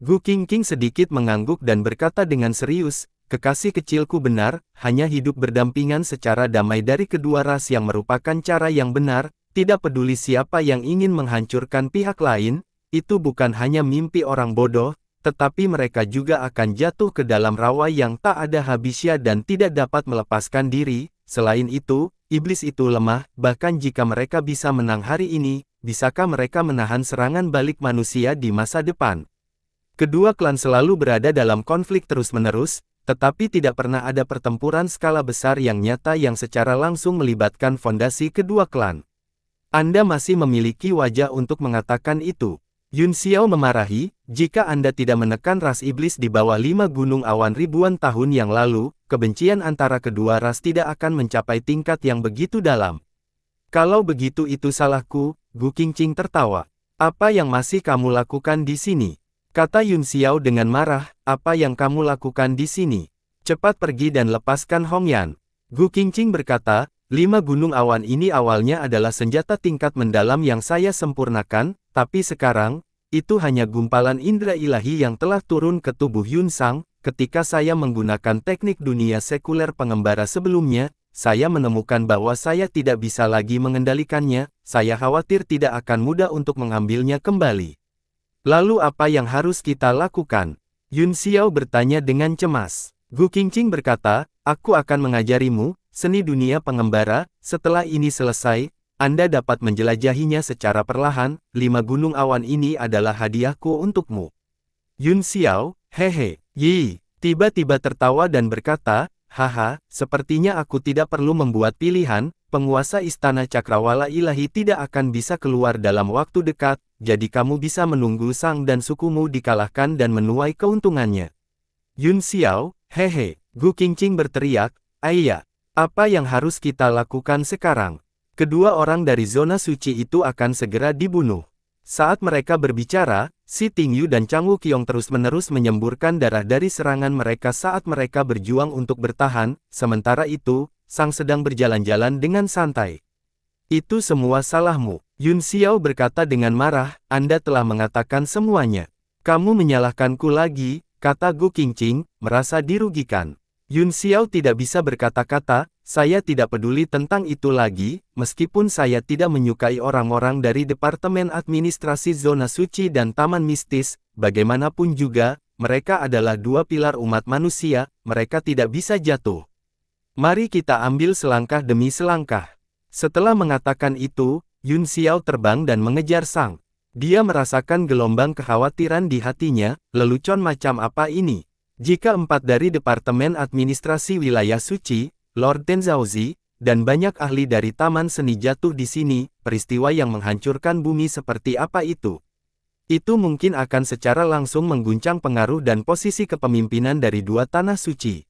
Speaker 1: Gu Qingqing sedikit mengangguk dan berkata dengan serius, kekasih kecilku benar, hanya hidup berdampingan secara damai dari kedua ras yang merupakan cara yang benar, tidak peduli siapa yang ingin menghancurkan pihak lain, itu bukan hanya mimpi orang bodoh, tetapi mereka juga akan jatuh ke dalam rawa yang tak ada habisnya dan tidak dapat melepaskan diri. Selain itu, iblis itu lemah, bahkan jika mereka bisa menang hari ini, bisakah mereka menahan serangan balik manusia di masa depan? Kedua klan selalu berada dalam konflik terus-menerus, tetapi tidak pernah ada pertempuran skala besar yang nyata yang secara langsung melibatkan fondasi kedua klan. Anda masih memiliki wajah untuk mengatakan itu. Yun Xiao memarahi, jika Anda tidak menekan ras iblis di bawah 5 gunung awan ribuan tahun yang lalu, kebencian antara kedua ras tidak akan mencapai tingkat yang begitu dalam. Kalau begitu itu salahku, Gu Qingqing tertawa. Apa yang masih kamu lakukan di sini? Kata Yun Xiao dengan marah, apa yang kamu lakukan di sini? Cepat pergi dan lepaskan Hong Yan. Gu Qingqing berkata, 5 gunung awan ini awalnya adalah senjata tingkat mendalam yang saya sempurnakan, tapi sekarang, itu hanya gumpalan indera ilahi yang telah turun ke tubuh Yun Sang. Ketika saya menggunakan teknik dunia sekuler pengembara sebelumnya, saya menemukan bahwa saya tidak bisa lagi mengendalikannya, saya khawatir tidak akan mudah untuk mengambilnya kembali. Lalu apa yang harus kita lakukan? Yun Xiao bertanya dengan cemas. Gu Qingqing berkata, aku akan mengajarimu, seni dunia pengembara. Setelah ini selesai, Anda dapat menjelajahinya secara perlahan. 5 gunung awan ini adalah hadiahku untukmu. Yun Xiao, hehe, Yi, tiba-tiba tertawa dan berkata, haha, sepertinya aku tidak perlu membuat pilihan, penguasa istana cakrawala ilahi tidak akan bisa keluar dalam waktu dekat, jadi kamu bisa menunggu sang dan sukumu dikalahkan dan menuai keuntungannya. Yun Xiao, hehe, Gu Qingqing berteriak, ayah, apa yang harus kita lakukan sekarang? Kedua orang dari zona suci itu akan segera dibunuh. Saat mereka berbicara, Si Tingyu dan Chang Wuqiong terus-menerus menyemburkan darah dari serangan mereka saat mereka berjuang untuk bertahan, sementara itu, Sang sedang berjalan-jalan dengan santai. Itu semua salahmu. Yun Xiao berkata dengan marah, Anda telah mengatakan semuanya. Kamu menyalahkanku lagi, kata Gu Qingqing, merasa dirugikan. Yun Xiao tidak bisa berkata-kata, saya tidak peduli tentang itu lagi, meskipun saya tidak menyukai orang-orang dari Departemen Administrasi Zona Suci dan Taman Mistis, bagaimanapun juga, mereka adalah dua pilar umat manusia, mereka tidak bisa jatuh. Mari kita ambil selangkah demi selangkah. Setelah mengatakan itu, Yun Xiao terbang dan mengejar Sang. Dia merasakan gelombang kekhawatiran di hatinya, lelucon macam apa ini? Jika 4 dari Departemen Administrasi Wilayah Suci, Lord Tenzaozi, dan banyak ahli dari Taman Seni jatuh di sini, peristiwa yang menghancurkan bumi seperti apa itu? Itu mungkin akan secara langsung mengguncang pengaruh dan posisi kepemimpinan dari dua tanah suci.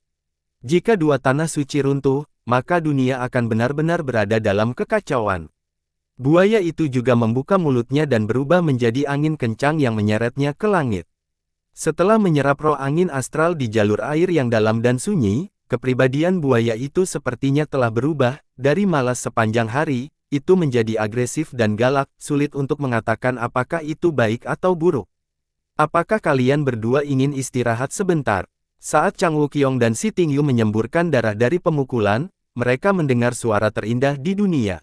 Speaker 1: Jika dua tanah suci runtuh, maka dunia akan benar-benar berada dalam kekacauan. Buaya itu juga membuka mulutnya dan berubah menjadi angin kencang yang menyeretnya ke langit. Setelah menyerap roh angin astral di jalur air yang dalam dan sunyi, kepribadian buaya itu sepertinya telah berubah, dari malas sepanjang hari, itu menjadi agresif dan galak, sulit untuk mengatakan apakah itu baik atau buruk. Apakah kalian berdua ingin istirahat sebentar? Saat Chang Wuqiong dan Si Tingyu menyemburkan darah dari pemukulan, mereka mendengar suara terindah di dunia.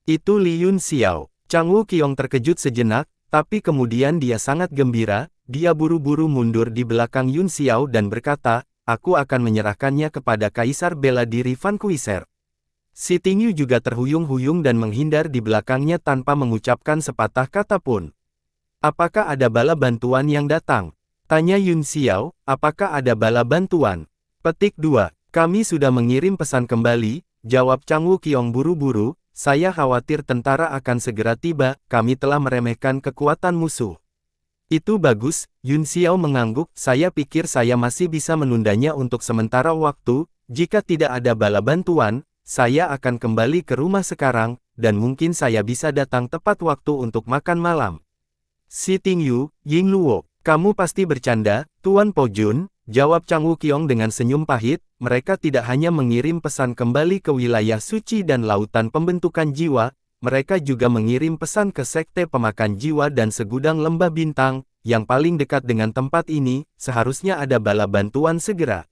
Speaker 1: Itu Li Yun Xiao. Chang Wuqiong terkejut sejenak, tapi kemudian dia sangat gembira. Dia buru-buru mundur di belakang Yun Xiao dan berkata, aku akan menyerahkannya kepada Kaisar bela diri Van Kuiser. Si Tingyu juga terhuyung-huyung dan menghindar di belakangnya tanpa mengucapkan sepatah kata pun. Apakah ada bala bantuan yang datang? Tanya Yun Xiao, apakah ada bala bantuan? Petik 2. Kami sudah mengirim pesan kembali, jawab Chang Wuqiong buru-buru, saya khawatir tentara akan segera tiba, kami telah meremehkan kekuatan musuh. Itu bagus, Yun Xiao mengangguk, saya pikir saya masih bisa menundanya untuk sementara waktu, jika tidak ada bala bantuan, saya akan kembali ke rumah sekarang, dan mungkin saya bisa datang tepat waktu untuk makan malam. Si Tingyu, Ying Luo, kamu pasti bercanda, Tuan Po Jun, jawab Chang Wuqiong dengan senyum pahit, mereka tidak hanya mengirim pesan kembali ke wilayah suci dan lautan pembentukan jiwa, mereka juga mengirim pesan ke Sekte Pemakan Jiwa dan segudang lembah bintang, yang paling dekat dengan tempat ini, seharusnya ada bala bantuan segera.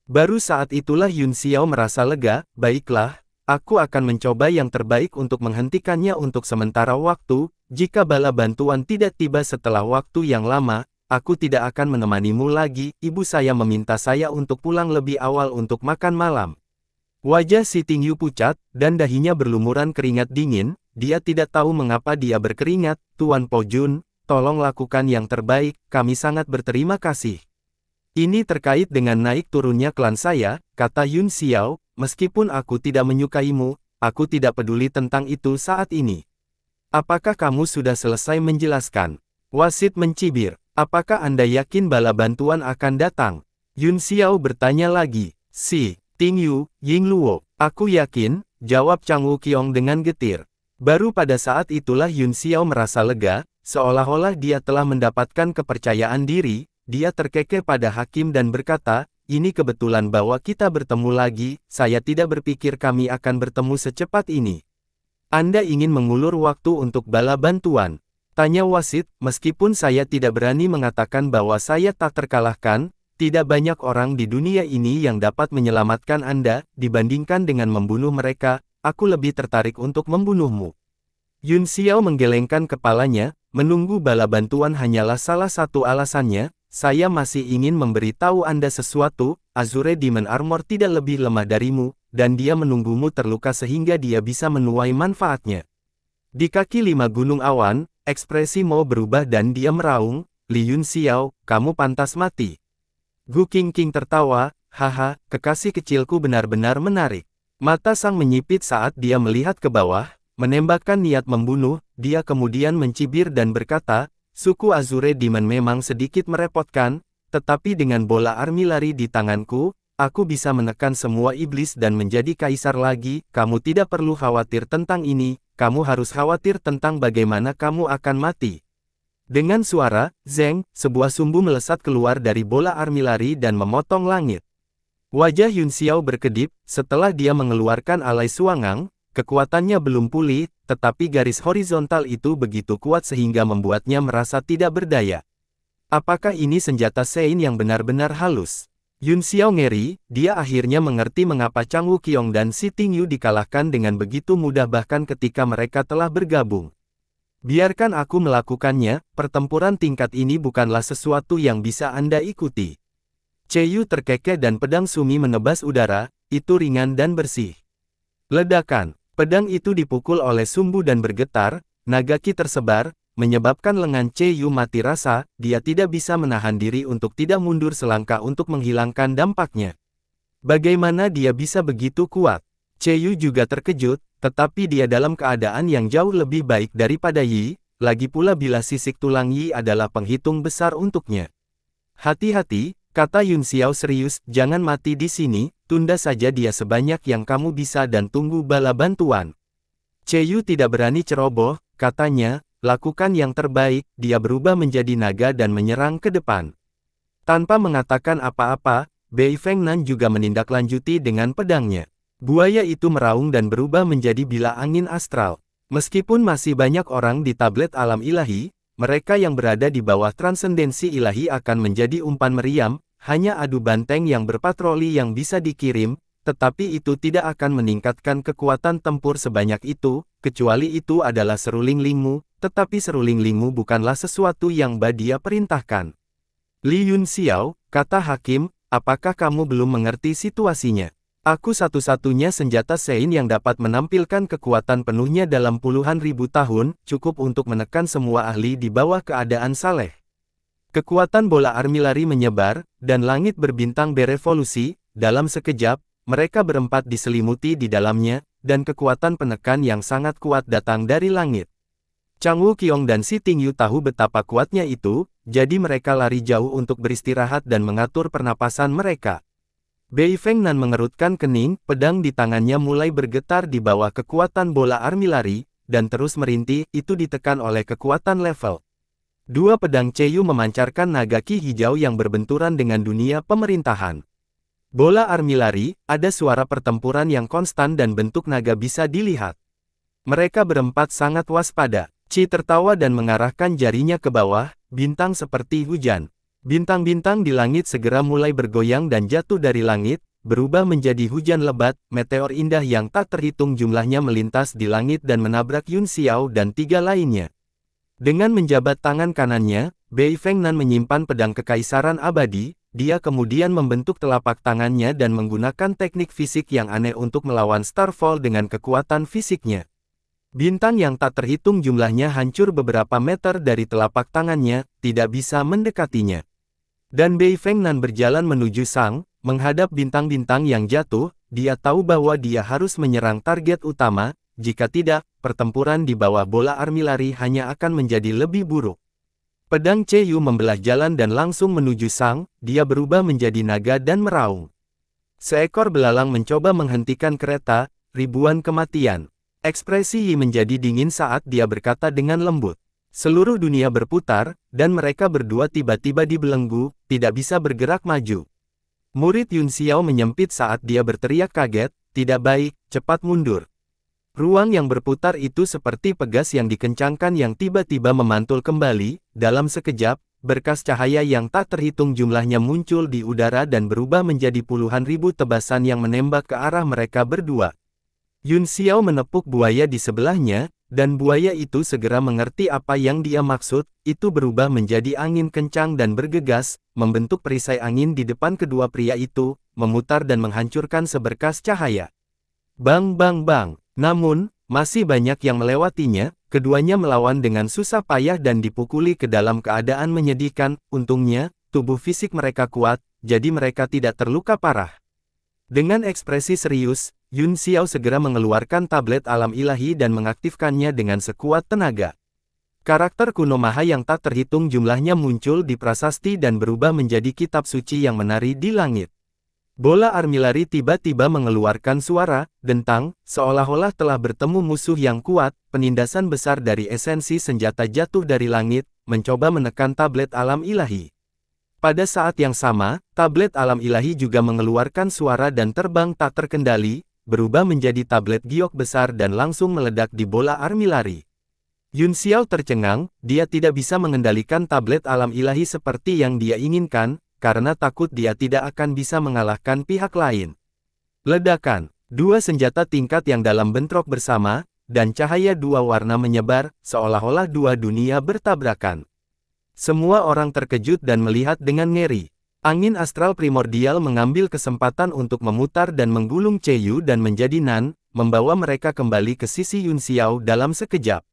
Speaker 1: Baru saat itulah Yun Xiao merasa lega, baiklah, aku akan mencoba yang terbaik untuk menghentikannya untuk sementara waktu, jika bala bantuan tidak tiba setelah waktu yang lama, aku tidak akan menemanimu lagi, ibu saya meminta saya untuk pulang lebih awal untuk makan malam. Wajah Si Tingyu pucat, dan dahinya berlumuran keringat dingin, dia tidak tahu mengapa dia berkeringat, Tuan Po Jun, tolong lakukan yang terbaik, kami sangat berterima kasih. Ini terkait dengan naik turunnya klan saya, kata Yun Xiao, meskipun aku tidak menyukaimu, aku tidak peduli tentang itu saat ini. Apakah kamu sudah selesai menjelaskan? Wasit mencibir. Apakah Anda yakin bala bantuan akan datang? Yun Xiao bertanya lagi. Si Tingyu, Yingluo, aku yakin, jawab Chang Wuqiong dengan getir. Baru pada saat itulah Yun Xiao merasa lega, seolah-olah dia telah mendapatkan kepercayaan diri, dia terkekeh pada hakim dan berkata, ini kebetulan bahwa kita bertemu lagi, saya tidak berpikir kami akan bertemu secepat ini. Anda ingin mengulur waktu untuk bala bantuan? Tanya wasit, meskipun saya tidak berani mengatakan bahwa saya tak terkalahkan, tidak banyak orang di dunia ini yang dapat menyelamatkan Anda, dibandingkan dengan membunuh mereka, aku lebih tertarik untuk membunuhmu. Yun Xiao menggelengkan kepalanya, menunggu bala bantuan hanyalah salah satu alasannya, saya masih ingin memberitahu Anda sesuatu, Azure Demon Armor tidak lebih lemah darimu, dan dia menunggumu terluka sehingga dia bisa menuai manfaatnya. Di kaki 5 gunung awan, ekspresi Mo berubah dan dia meraung, Li Yun Xiao, kamu pantas mati. Gu Qingqing tertawa, haha, kekasih kecilku benar-benar menarik. Mata sang menyipit saat dia melihat ke bawah, menembakkan niat membunuh, dia kemudian mencibir dan berkata, suku Azure Demon memang sedikit merepotkan, tetapi dengan bola armilari di tanganku, aku bisa menekan semua iblis dan menjadi kaisar lagi, kamu tidak perlu khawatir tentang ini, kamu harus khawatir tentang bagaimana kamu akan mati. Dengan suara, zeng, sebuah sumbu melesat keluar dari bola armilari dan memotong langit. Wajah Yun Xiao berkedip, setelah dia mengeluarkan alai suangang, kekuatannya belum pulih, tetapi garis horizontal itu begitu kuat sehingga membuatnya merasa tidak berdaya. Apakah ini senjata Sein yang benar-benar halus? Yun Xiao ngeri, dia akhirnya mengerti mengapa Chang Wuqiong dan Si Tingyu dikalahkan dengan begitu mudah bahkan ketika mereka telah bergabung. Biarkan aku melakukannya, pertempuran tingkat ini bukanlah sesuatu yang bisa Anda ikuti. Cheyu terkekeh dan pedang Sumi menebas udara, itu ringan dan bersih. Ledakan, pedang itu dipukul oleh sumbu dan bergetar, naga ki tersebar, menyebabkan lengan Cheyu mati rasa, dia tidak bisa menahan diri untuk tidak mundur selangkah untuk menghilangkan dampaknya. Bagaimana dia bisa begitu kuat? Cheyu juga terkejut, tetapi dia dalam keadaan yang jauh lebih baik daripada Yi, lagi pula bila sisik tulang Yi adalah penghitung besar untuknya. Hati-hati, kata Yun Xiao serius, jangan mati di sini, tunda saja dia sebanyak yang kamu bisa dan tunggu bala bantuan. Cheyu tidak berani ceroboh, katanya, lakukan yang terbaik, dia berubah menjadi naga dan menyerang ke depan. Tanpa mengatakan apa-apa, Bei Fengnan juga menindaklanjuti dengan pedangnya. Buaya itu meraung dan berubah menjadi bila angin astral. Meskipun masih banyak orang di tablet alam ilahi, mereka yang berada di bawah transendensi ilahi akan menjadi umpan meriam, hanya adu banteng yang berpatroli yang bisa dikirim, tetapi itu tidak akan meningkatkan kekuatan tempur sebanyak itu, kecuali itu adalah seruling lingmu, tetapi seruling lingmu bukanlah sesuatu yang Badia perintahkan. Li Yun Xiao, kata hakim, apakah kamu belum mengerti situasinya? Aku satu-satunya senjata Sein yang dapat menampilkan kekuatan penuhnya dalam puluhan ribu tahun, cukup untuk menekan semua ahli di bawah keadaan saleh. Kekuatan bola armilari menyebar, dan langit berbintang berevolusi, dalam sekejap, mereka berempat diselimuti di dalamnya, dan kekuatan penekan yang sangat kuat datang dari langit. Chang Wuqiong dan Si Tingyu tahu betapa kuatnya itu, jadi mereka lari jauh untuk beristirahat dan mengatur pernapasan mereka. Bei Fengnan mengerutkan kening, pedang di tangannya mulai bergetar di bawah kekuatan bola armilari, dan terus merintih, itu ditekan oleh kekuatan level. Dua pedang Cheyu memancarkan naga ki hijau yang berbenturan dengan dunia pemerintahan. Bola armilari, ada suara pertempuran yang konstan dan bentuk naga bisa dilihat. Mereka berempat sangat waspada. Chi tertawa dan mengarahkan jarinya ke bawah, bintang seperti hujan. Bintang-bintang di langit segera mulai bergoyang dan jatuh dari langit, berubah menjadi hujan lebat, meteor indah yang tak terhitung jumlahnya melintas di langit dan menabrak Yun Xiao dan tiga lainnya. Dengan menjabat tangan kanannya, Bei Fengnan menyimpan pedang kekaisaran abadi, dia kemudian membentuk telapak tangannya dan menggunakan teknik fisik yang aneh untuk melawan Starfall dengan kekuatan fisiknya. Bintang yang tak terhitung jumlahnya hancur beberapa meter dari telapak tangannya, tidak bisa mendekatinya. Dan Bei Fengnan berjalan menuju Sang, menghadap bintang-bintang yang jatuh, dia tahu bahwa dia harus menyerang target utama, jika tidak, pertempuran di bawah bola armilari hanya akan menjadi lebih buruk. Pedang Yu membelah jalan dan langsung menuju Sang, dia berubah menjadi naga dan meraung. Seekor belalang mencoba menghentikan kereta, ribuan kematian. Ekspresi Yi menjadi dingin saat dia berkata dengan lembut. Seluruh dunia berputar, dan mereka berdua tiba-tiba dibelenggu, tidak bisa bergerak maju. Murid Yun Xiao menyempit saat dia berteriak kaget, tidak baik, cepat mundur. Ruang yang berputar itu seperti pegas yang dikencangkan yang tiba-tiba memantul kembali, dalam sekejap, berkas cahaya yang tak terhitung jumlahnya muncul di udara dan berubah menjadi puluhan ribu tebasan yang menembak ke arah mereka berdua. Yun Xiao menepuk buaya di sebelahnya, dan buaya itu segera mengerti apa yang dia maksud, itu berubah menjadi angin kencang dan bergegas, membentuk perisai angin di depan kedua pria itu, memutar dan menghancurkan seberkas cahaya. Bang bang bang, namun, masih banyak yang melewatinya, keduanya melawan dengan susah payah dan dipukuli ke dalam keadaan menyedihkan, untungnya, tubuh fisik mereka kuat, jadi mereka tidak terluka parah. Dengan ekspresi serius, Yun Xiao segera mengeluarkan tablet alam ilahi dan mengaktifkannya dengan sekuat tenaga. Karakter kuno Maha yang tak terhitung jumlahnya muncul di prasasti dan berubah menjadi kitab suci yang menari di langit. Bola armilari tiba-tiba mengeluarkan suara, dentang, seolah-olah telah bertemu musuh yang kuat, penindasan besar dari esensi senjata jatuh dari langit, mencoba menekan tablet alam ilahi. Pada saat yang sama, tablet alam ilahi juga mengeluarkan suara dan terbang tak terkendali, berubah menjadi tablet giok besar dan langsung meledak di bola armilari. Yun Xiao tercengang, dia tidak bisa mengendalikan tablet alam ilahi seperti yang dia inginkan, karena takut dia tidak akan bisa mengalahkan pihak lain. Ledakan, dua senjata tingkat yang dalam bentrok bersama, dan cahaya dua warna menyebar, seolah-olah dua dunia bertabrakan. Semua orang terkejut dan melihat dengan ngeri. Angin astral primordial mengambil kesempatan untuk memutar dan menggulung Yu dan menjadi Nan, membawa mereka kembali ke sisi Yun Xiao dalam sekejap.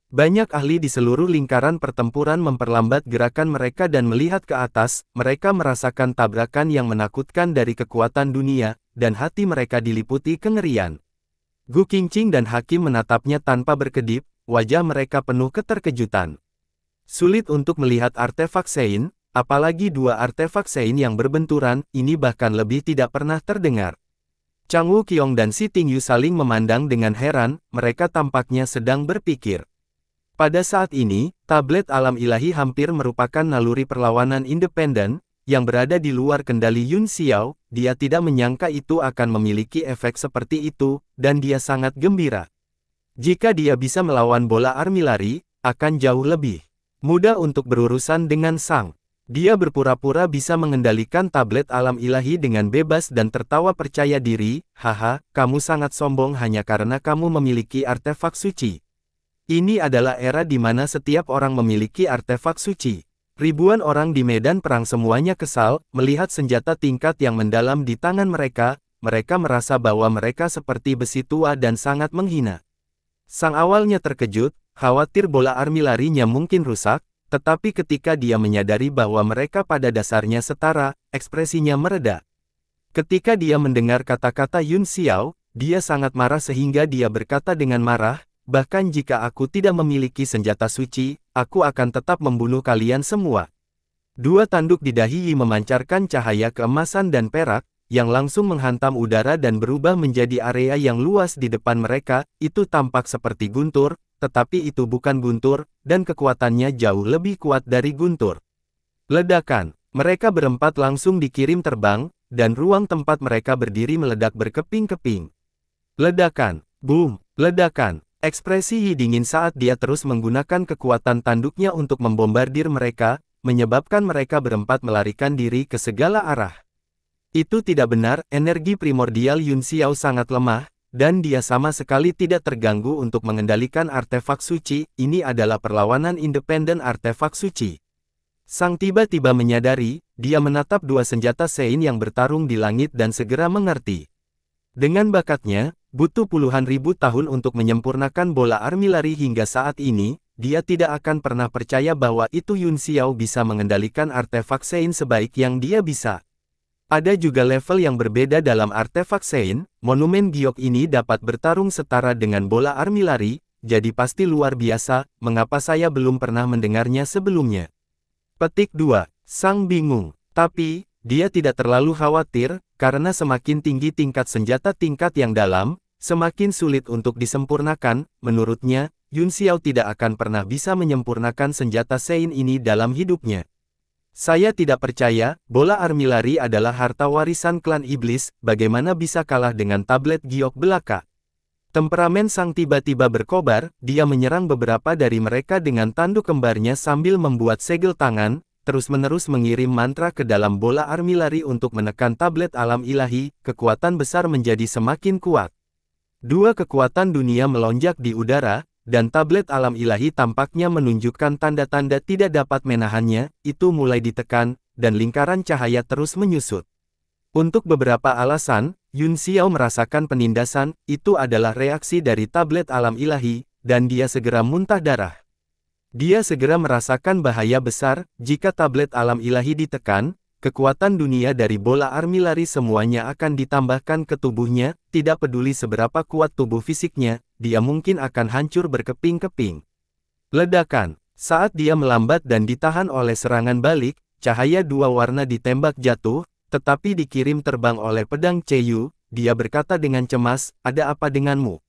Speaker 1: Banyak ahli di seluruh lingkaran pertempuran memperlambat gerakan mereka dan melihat ke atas, mereka merasakan tabrakan yang menakutkan dari kekuatan dunia, dan hati mereka diliputi kengerian. Gu Qingqing dan Hakim menatapnya tanpa berkedip, wajah mereka penuh keterkejutan. Sulit untuk melihat artefak Sein, apalagi dua artefak Sein yang berbenturan, ini bahkan lebih tidak pernah terdengar. Chang Wuqiong dan Si Tingyu saling memandang dengan heran, mereka tampaknya sedang berpikir. Pada saat ini, tablet alam ilahi hampir merupakan naluri perlawanan independen, yang berada di luar kendali Yun Xiao, dia tidak menyangka itu akan memiliki efek seperti itu, dan dia sangat gembira. Jika dia bisa melawan bola armilari, akan jauh lebih mudah untuk berurusan dengan Sang. Dia berpura-pura bisa mengendalikan tablet alam ilahi dengan bebas dan tertawa percaya diri, haha, kamu sangat sombong hanya karena kamu memiliki artefak suci. Ini adalah era di mana setiap orang memiliki artefak suci. Ribuan orang di medan perang semuanya kesal, melihat senjata tingkat yang mendalam di tangan mereka, mereka merasa bahwa mereka seperti besi tua dan sangat menghina. Sang awalnya terkejut, khawatir bola armilarinya mungkin rusak, tetapi ketika dia menyadari bahwa mereka pada dasarnya setara, ekspresinya mereda. Ketika dia mendengar kata-kata Yun Xiao, dia sangat marah sehingga dia berkata dengan marah, bahkan jika aku tidak memiliki senjata suci, aku akan tetap membunuh kalian semua. Dua tanduk di dahi Yi memancarkan cahaya keemasan dan perak, yang langsung menghantam udara dan berubah menjadi area yang luas di depan mereka, itu tampak seperti guntur, tetapi itu bukan guntur, dan kekuatannya jauh lebih kuat dari guntur. Ledakan, mereka berempat langsung dikirim terbang, dan ruang tempat mereka berdiri meledak berkeping-keping. Ledakan, boom, ledakan. Ekspresi Yi dingin saat dia terus menggunakan kekuatan tanduknya untuk membombardir mereka, menyebabkan mereka berempat melarikan diri ke segala arah. Itu tidak benar, energi primordial Yun Xiao sangat lemah, dan dia sama sekali tidak terganggu untuk mengendalikan artefak suci. Ini adalah perlawanan independen artefak suci. Sang tiba-tiba menyadari, dia menatap dua senjata Sein yang bertarung di langit dan segera mengerti. Dengan bakatnya, butuh puluhan ribu tahun untuk menyempurnakan bola armilari hingga saat ini, dia tidak akan pernah percaya bahwa itu Yun Xiao bisa mengendalikan artefak Sein sebaik yang dia bisa. Ada juga level yang berbeda dalam artefak Sein, monumen giok ini dapat bertarung setara dengan bola armilari, jadi pasti luar biasa, mengapa saya belum pernah mendengarnya sebelumnya. Petik 2. Sang bingung. Tapi, dia tidak terlalu khawatir, karena semakin tinggi tingkat senjata tingkat yang dalam, semakin sulit untuk disempurnakan. Menurutnya, Yun Xiao tidak akan pernah bisa menyempurnakan senjata Sein ini dalam hidupnya. Saya tidak percaya, bola armilari adalah harta warisan klan iblis, bagaimana bisa kalah dengan tablet giok belaka. Temperamen sang tiba-tiba berkobar, dia menyerang beberapa dari mereka dengan tanduk kembarnya sambil membuat segel tangan, terus-menerus mengirim mantra ke dalam bola armilari untuk menekan tablet alam ilahi. Kekuatan besar menjadi semakin kuat. Dua kekuatan dunia melonjak di udara, dan tablet alam ilahi tampaknya menunjukkan tanda-tanda tidak dapat menahannya. Itu mulai ditekan, dan lingkaran cahaya terus menyusut. Untuk beberapa alasan, Yun Xiao merasakan penindasan. Itu adalah reaksi dari tablet alam ilahi, dan dia segera muntah darah. Dia segera merasakan bahaya besar. Jika tablet alam ilahi ditekan, kekuatan dunia dari bola armilari semuanya akan ditambahkan ke tubuhnya. Tidak peduli seberapa kuat tubuh fisiknya, dia mungkin akan hancur berkeping-keping. Ledakan. Saat dia melambat dan ditahan oleh serangan balik, cahaya dua warna ditembak jatuh, tetapi dikirim terbang oleh pedang Cheyu. Dia berkata dengan cemas, "Ada apa denganmu?"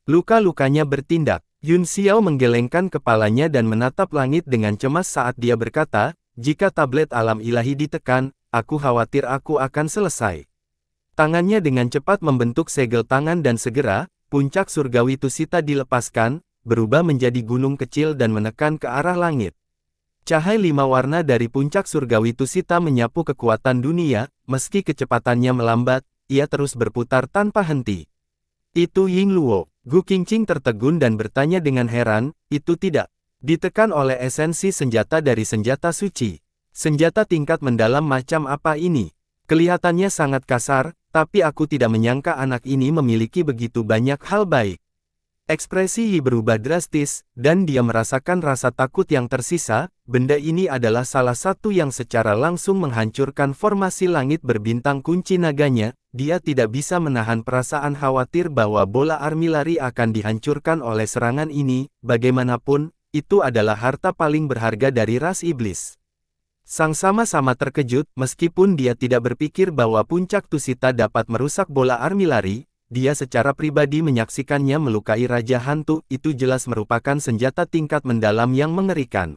Speaker 1: Luka-lukanya bertindak. Yun Xiao menggelengkan kepalanya dan menatap langit dengan cemas saat dia berkata, "Jika tablet alam ilahi ditekan, aku khawatir aku akan selesai." Tangannya dengan cepat membentuk segel tangan dan segera, puncak surgawi Tusita dilepaskan, berubah menjadi gunung kecil dan menekan ke arah langit. Cahaya 5 warna dari puncak surgawi Tusita menyapu kekuatan dunia. Meski kecepatannya melambat, ia terus berputar tanpa henti. Itu Ying Luo. Gu Qingqing tertegun dan bertanya dengan heran, "Itu tidak ditekan oleh esensi senjata dari senjata suci. Senjata tingkat mendalam macam apa ini? Kelihatannya sangat kasar, tapi aku tidak menyangka anak ini memiliki begitu banyak hal baik." Ekspresi Yi berubah drastis, dan dia merasakan rasa takut yang tersisa. Benda ini adalah salah satu yang secara langsung menghancurkan formasi langit berbintang kunci naganya. Dia tidak bisa menahan perasaan khawatir bahwa bola armilari akan dihancurkan oleh serangan ini. Bagaimanapun, itu adalah harta paling berharga dari ras iblis. Sang sama-sama terkejut, meskipun dia tidak berpikir bahwa puncak Tusita dapat merusak bola armilari. Dia secara pribadi menyaksikannya melukai Raja Hantu. Itu jelas merupakan senjata tingkat mendalam yang mengerikan.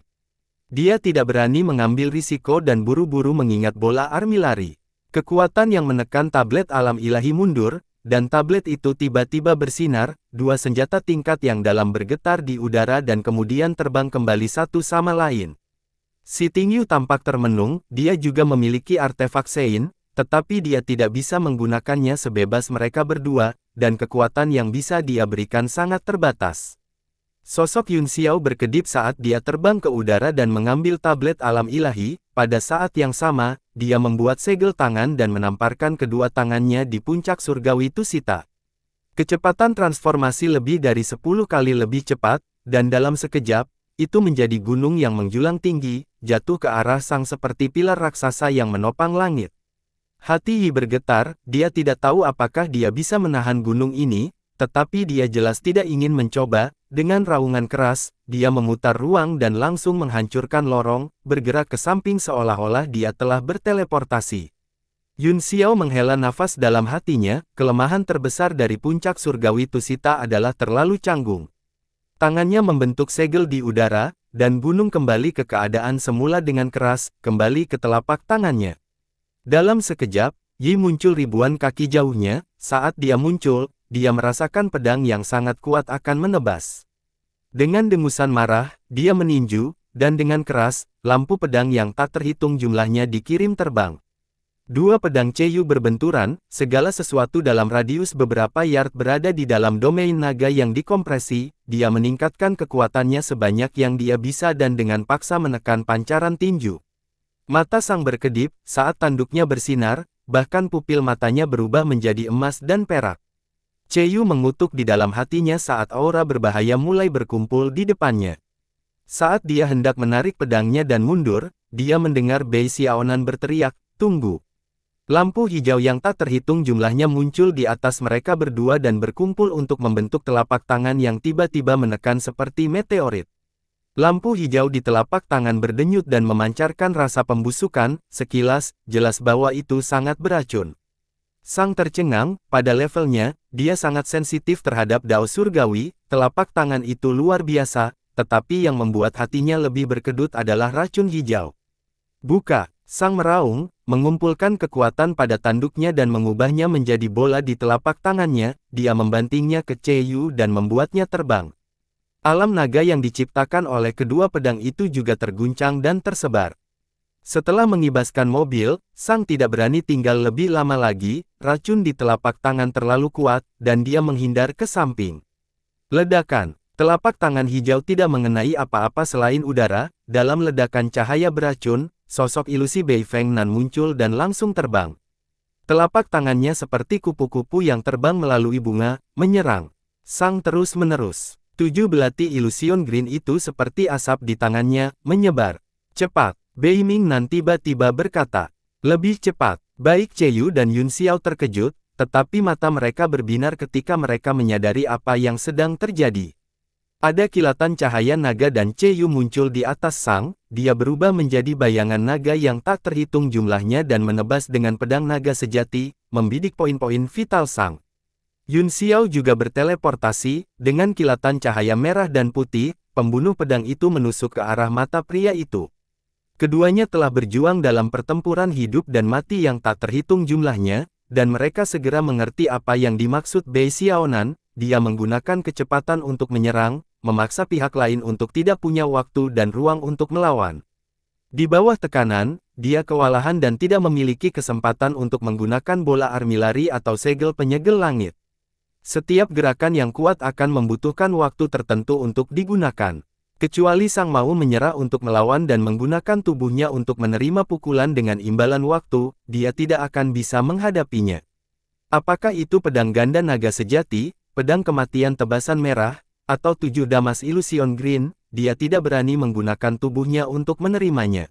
Speaker 1: Dia tidak berani mengambil risiko dan buru-buru mengingat bola armilari. Kekuatan yang menekan tablet alam ilahi mundur, dan tablet itu tiba-tiba bersinar. Dua senjata tingkat yang dalam bergetar di udara dan kemudian terbang kembali satu sama lain. Si Tingyu tampak termenung. Dia juga memiliki artefak Sein, tetapi dia tidak bisa menggunakannya sebebas mereka berdua, dan kekuatan yang bisa dia berikan sangat terbatas. Sosok Yun Xiao berkedip saat dia terbang ke udara dan mengambil tablet alam ilahi. Pada saat yang sama, dia membuat segel tangan dan menamparkan kedua tangannya di puncak surgawi Tusita. Kecepatan transformasi lebih dari 10 kali lebih cepat, dan dalam sekejap, itu menjadi gunung yang menjulang tinggi, jatuh ke arah sang seperti pilar raksasa yang menopang langit. Hati Yi bergetar. Dia tidak tahu apakah dia bisa menahan gunung ini, tetapi dia jelas tidak ingin mencoba. Dengan raungan keras, dia memutar ruang dan langsung menghancurkan lorong, bergerak ke samping seolah-olah dia telah berteleportasi. Yun Xiao menghela nafas dalam hatinya. Kelemahan terbesar dari puncak surgawi Tusita adalah terlalu canggung. Tangannya membentuk segel di udara, dan gunung kembali ke keadaan semula dengan keras, kembali ke telapak tangannya. Dalam sekejap, Yi muncul ribuan kaki jauhnya. Saat dia muncul, dia merasakan pedang yang sangat kuat akan menebas. Dengan dengusan marah, dia meninju, dan dengan keras, lampu pedang yang tak terhitung jumlahnya dikirim terbang. Dua pedang Cheyu berbenturan, segala sesuatu dalam radius beberapa yard berada di dalam domain naga yang dikompresi, dia meningkatkan kekuatannya sebanyak yang dia bisa dan dengan paksa menekan pancaran tinju. Mata sang berkedip, saat tanduknya bersinar, bahkan pupil matanya berubah menjadi emas dan perak. Cheyu mengutuk di dalam hatinya saat aura berbahaya mulai berkumpul di depannya. Saat dia hendak menarik pedangnya dan mundur, dia mendengar Bei Xiaonan berteriak, "Tunggu!" Lampu hijau yang tak terhitung jumlahnya muncul di atas mereka berdua dan berkumpul untuk membentuk telapak tangan yang tiba-tiba menekan seperti meteorit. Lampu hijau di telapak tangan berdenyut dan memancarkan rasa pembusukan, sekilas, jelas bahwa itu sangat beracun. Sang tercengang, pada levelnya, dia sangat sensitif terhadap dao surgawi, telapak tangan itu luar biasa, tetapi yang membuat hatinya lebih berkedut adalah racun hijau. "Buka!" Sang meraung, mengumpulkan kekuatan pada tanduknya dan mengubahnya menjadi bola di telapak tangannya, dia membantingnya ke Cheyu dan membuatnya terbang. Alam naga yang diciptakan oleh kedua pedang itu juga terguncang dan tersebar. Setelah mengibaskan mobil, sang tidak berani tinggal lebih lama lagi, racun di telapak tangan terlalu kuat, dan dia menghindar ke samping. Ledakan. Telapak tangan hijau tidak mengenai apa-apa selain udara, dalam ledakan cahaya beracun, sosok ilusi Bei Feng Nan muncul dan langsung terbang. Telapak tangannya seperti kupu-kupu yang terbang melalui bunga, menyerang. Sang terus-menerus. 7 belati ilusion green itu seperti asap di tangannya, menyebar. "Cepat!" Bei Ming Nan tiba-tiba berkata. "Lebih cepat!" Baik Cheyu dan Yun Xiao terkejut, tetapi mata mereka berbinar ketika mereka menyadari apa yang sedang terjadi. Ada kilatan cahaya naga dan Cheyu muncul di atas sang, dia berubah menjadi bayangan naga yang tak terhitung jumlahnya dan menebas dengan pedang naga sejati, membidik poin-poin vital sang. Yun Xiao juga berteleportasi, dengan kilatan cahaya merah dan putih, pembunuh pedang itu menusuk ke arah mata pria itu. Keduanya telah berjuang dalam pertempuran hidup dan mati yang tak terhitung jumlahnya, dan mereka segera mengerti apa yang dimaksud Bei Xiaonan, dia menggunakan kecepatan untuk menyerang, memaksa pihak lain untuk tidak punya waktu dan ruang untuk melawan. Di bawah tekanan, dia kewalahan dan tidak memiliki kesempatan untuk menggunakan bola armilari atau segel penyegel langit. Setiap gerakan yang kuat akan membutuhkan waktu tertentu untuk digunakan. Kecuali sang mau menyerah untuk melawan dan menggunakan tubuhnya untuk menerima pukulan dengan imbalan waktu, dia tidak akan bisa menghadapinya. Apakah itu pedang ganda naga sejati, pedang kematian tebasan merah, atau 7 damas ilusion green, dia tidak berani menggunakan tubuhnya untuk menerimanya.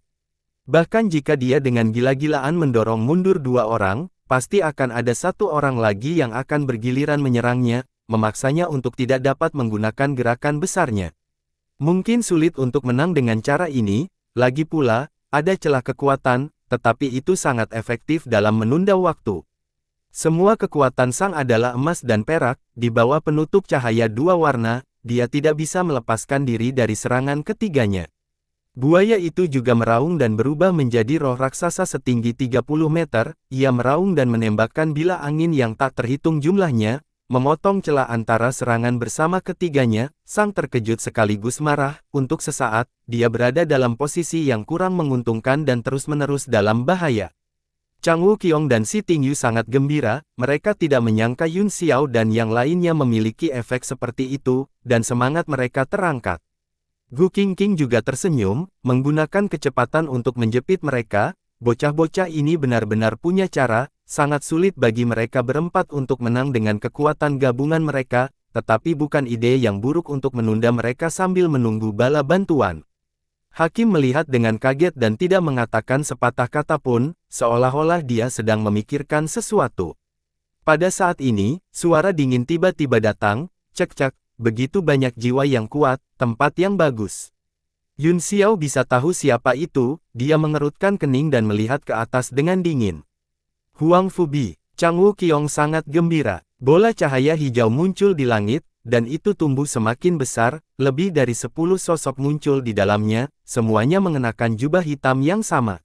Speaker 1: Bahkan jika dia dengan gila-gilaan mendorong mundur 2 orang, pasti akan ada 1 orang lagi yang akan bergiliran menyerangnya, memaksanya untuk tidak dapat menggunakan gerakan besarnya. Mungkin sulit untuk menang dengan cara ini, lagi pula, ada celah kekuatan, tetapi itu sangat efektif dalam menunda waktu. Semua kekuatan sang adalah emas dan perak, di bawah penutup cahaya 2 warna, dia tidak bisa melepaskan diri dari serangan ketiganya. Buaya itu juga meraung dan berubah menjadi roh raksasa setinggi 30 meter, ia meraung dan menembakkan bilah angin yang tak terhitung jumlahnya, memotong celah antara serangan bersama ketiganya, sang terkejut sekaligus marah, untuk sesaat, dia berada dalam posisi yang kurang menguntungkan dan terus-menerus dalam bahaya. Chang Wuqiong dan Si Tingyu sangat gembira, mereka tidak menyangka Yun Xiao dan yang lainnya memiliki efek seperti itu, dan semangat mereka terangkat. Gu Qingqing juga tersenyum, menggunakan kecepatan untuk menjepit mereka, bocah-bocah ini benar-benar punya cara, sangat sulit bagi mereka berempat untuk menang dengan kekuatan gabungan mereka, tetapi bukan ide yang buruk untuk menunda mereka sambil menunggu bala bantuan. Hakim melihat dengan kaget dan tidak mengatakan sepatah kata pun, seolah-olah dia sedang memikirkan sesuatu. Pada saat ini, suara dingin tiba-tiba datang, cek-cek, begitu banyak jiwa yang kuat, tempat yang bagus. Yun Xiao bisa tahu siapa itu, dia mengerutkan kening dan melihat ke atas dengan dingin. Huang Fubi, Chang Wuqiong sangat gembira, bola cahaya hijau muncul di langit, dan itu tumbuh semakin besar, lebih dari 10 sosok muncul di dalamnya, semuanya mengenakan jubah hitam yang sama.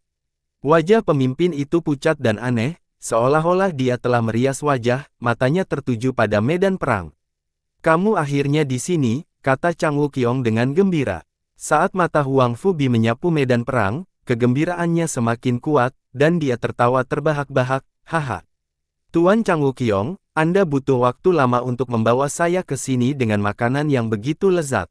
Speaker 1: Wajah pemimpin itu pucat dan aneh, seolah-olah dia telah merias wajah, matanya tertuju pada medan perang. "Kamu akhirnya di sini," kata Chang Wuqiong dengan gembira. Saat mata Huang Fubi menyapu medan perang, kegembiraannya semakin kuat, dan dia tertawa terbahak-bahak, haha. Tuan Chang Wuqiong, Anda butuh waktu lama untuk membawa saya ke sini dengan makanan yang begitu lezat.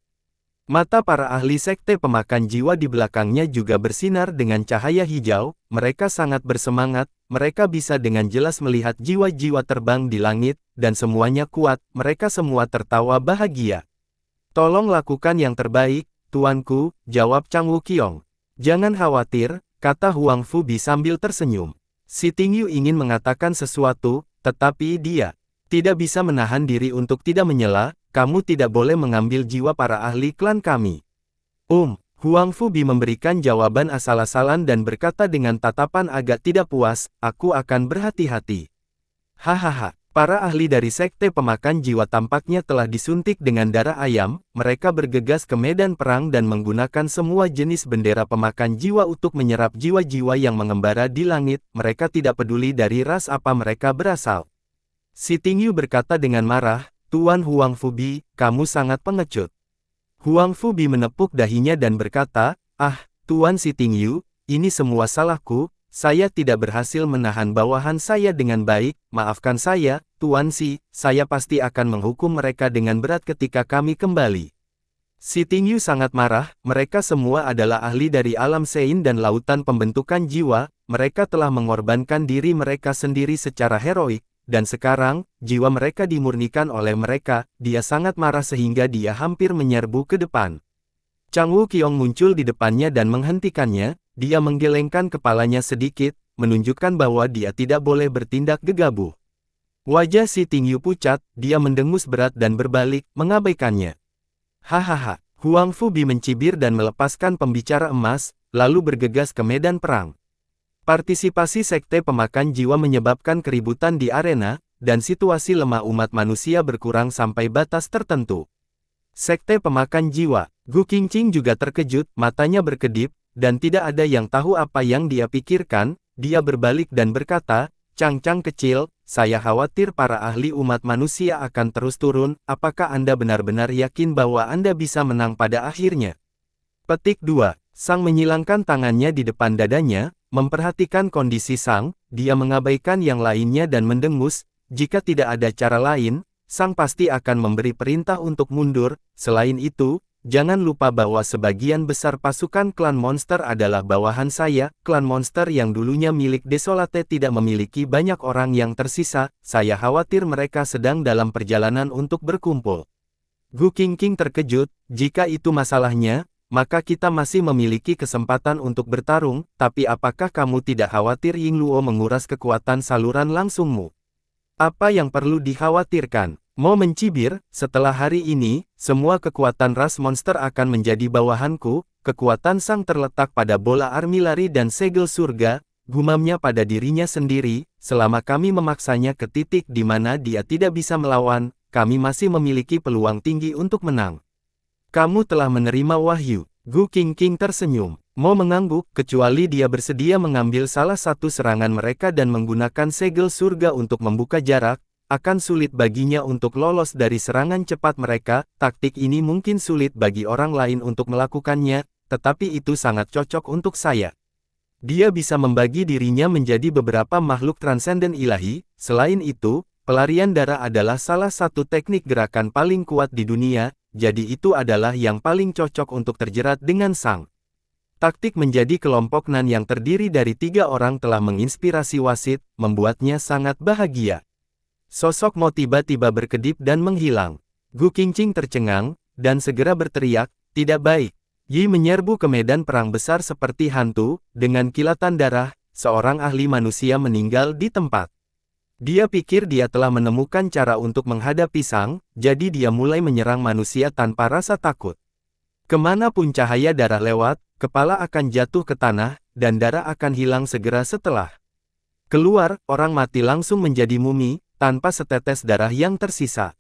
Speaker 1: Mata para ahli sekte pemakan jiwa di belakangnya juga bersinar dengan cahaya hijau, mereka sangat bersemangat, mereka bisa dengan jelas melihat jiwa-jiwa terbang di langit, dan semuanya kuat, mereka semua tertawa bahagia. Tolong lakukan yang terbaik, tuanku, jawab Chang Wuqiong. Jangan khawatir, kata Huang Fubi sambil tersenyum. Si Tingyu ingin mengatakan sesuatu, tetapi dia tidak bisa menahan diri untuk tidak menyela. Kamu tidak boleh mengambil jiwa para ahli klan kami. Huang Fubi memberikan jawaban asal-asalan dan berkata dengan tatapan agak tidak puas, aku akan berhati-hati. Hahaha, para ahli dari sekte pemakan jiwa tampaknya telah disuntik dengan darah ayam, mereka bergegas ke medan perang dan menggunakan semua jenis bendera pemakan jiwa untuk menyerap jiwa-jiwa yang mengembara di langit, mereka tidak peduli dari ras apa mereka berasal. Si Tingyu berkata dengan marah, Tuan Huang Fubi, kamu sangat pengecut. Huang Fubi menepuk dahinya dan berkata, Tuan Si Tingyu, ini semua salahku, saya tidak berhasil menahan bawahan saya dengan baik, maafkan saya, Tuan Si, saya pasti akan menghukum mereka dengan berat ketika kami kembali. Si Tingyu sangat marah, mereka semua adalah ahli dari alam Sein dan lautan pembentukan jiwa, mereka telah mengorbankan diri mereka sendiri secara heroik. Dan sekarang, jiwa mereka dimurnikan oleh mereka, dia sangat marah sehingga dia hampir menyerbu ke depan. Chang Wuqiong muncul di depannya dan menghentikannya, dia menggelengkan kepalanya sedikit, menunjukkan bahwa dia tidak boleh bertindak gegabah. Wajah Si Tingyu pucat, dia mendengus berat dan berbalik, mengabaikannya. Hahaha, Huang Fubi mencibir dan melepaskan pembicara emas, lalu bergegas ke medan perang. Partisipasi sekte pemakan jiwa menyebabkan keributan di arena, dan situasi lemah umat manusia berkurang sampai batas tertentu. Sekte pemakan jiwa, Gu Qingqing juga terkejut, matanya berkedip, dan tidak ada yang tahu apa yang dia pikirkan, dia berbalik dan berkata, Chang kecil, saya khawatir para ahli umat manusia akan terus turun, apakah Anda benar-benar yakin bahwa Anda bisa menang pada akhirnya? Petik 2. Sang menyilangkan tangannya di depan dadanya, memperhatikan kondisi Sang, dia mengabaikan yang lainnya dan mendengus, jika tidak ada cara lain, Sang pasti akan memberi perintah untuk mundur, selain itu, jangan lupa bahwa sebagian besar pasukan klan monster adalah bawahan saya, klan monster yang dulunya milik Desolate tidak memiliki banyak orang yang tersisa, saya khawatir mereka sedang dalam perjalanan untuk berkumpul. Gu Qingqing terkejut, jika itu masalahnya, maka kita masih memiliki kesempatan untuk bertarung, tapi apakah kamu tidak khawatir Ying Luo menguras kekuatan saluran langsungmu? Apa yang perlu dikhawatirkan? Mau mencibir, setelah hari ini, semua kekuatan ras monster akan menjadi bawahanku, kekuatan Sang terletak pada bola armilari dan segel surga, gumamnya pada dirinya sendiri, selama kami memaksanya ke titik di mana dia tidak bisa melawan, kami masih memiliki peluang tinggi untuk menang. Kamu telah menerima wahyu. Gu Qingqing tersenyum. Mo mengangguk, kecuali dia bersedia mengambil salah satu serangan mereka dan menggunakan segel surga untuk membuka jarak, akan sulit baginya untuk lolos dari serangan cepat mereka, taktik ini mungkin sulit bagi orang lain untuk melakukannya, tetapi itu sangat cocok untuk saya. Dia bisa membagi dirinya menjadi beberapa makhluk transenden ilahi, selain itu, pelarian darah adalah salah satu teknik gerakan paling kuat di dunia, jadi itu adalah yang paling cocok untuk terjerat dengan Sang. Taktik menjadi kelompok Nan yang terdiri dari 3 orang telah menginspirasi wasit, membuatnya sangat bahagia. Sosok Mo tiba-tiba berkedip dan menghilang. Gu Qingqing tercengang, dan segera berteriak, tidak baik. Yi menyerbu ke medan perang besar seperti hantu, dengan kilatan darah, seorang ahli manusia meninggal di tempat. Dia pikir dia telah menemukan cara untuk menghadapi Sang, jadi dia mulai menyerang manusia tanpa rasa takut. Kemanapun cahaya darah lewat, kepala akan jatuh ke tanah, dan darah akan hilang segera setelah. Keluar, orang mati langsung menjadi mumi, tanpa setetes darah yang tersisa.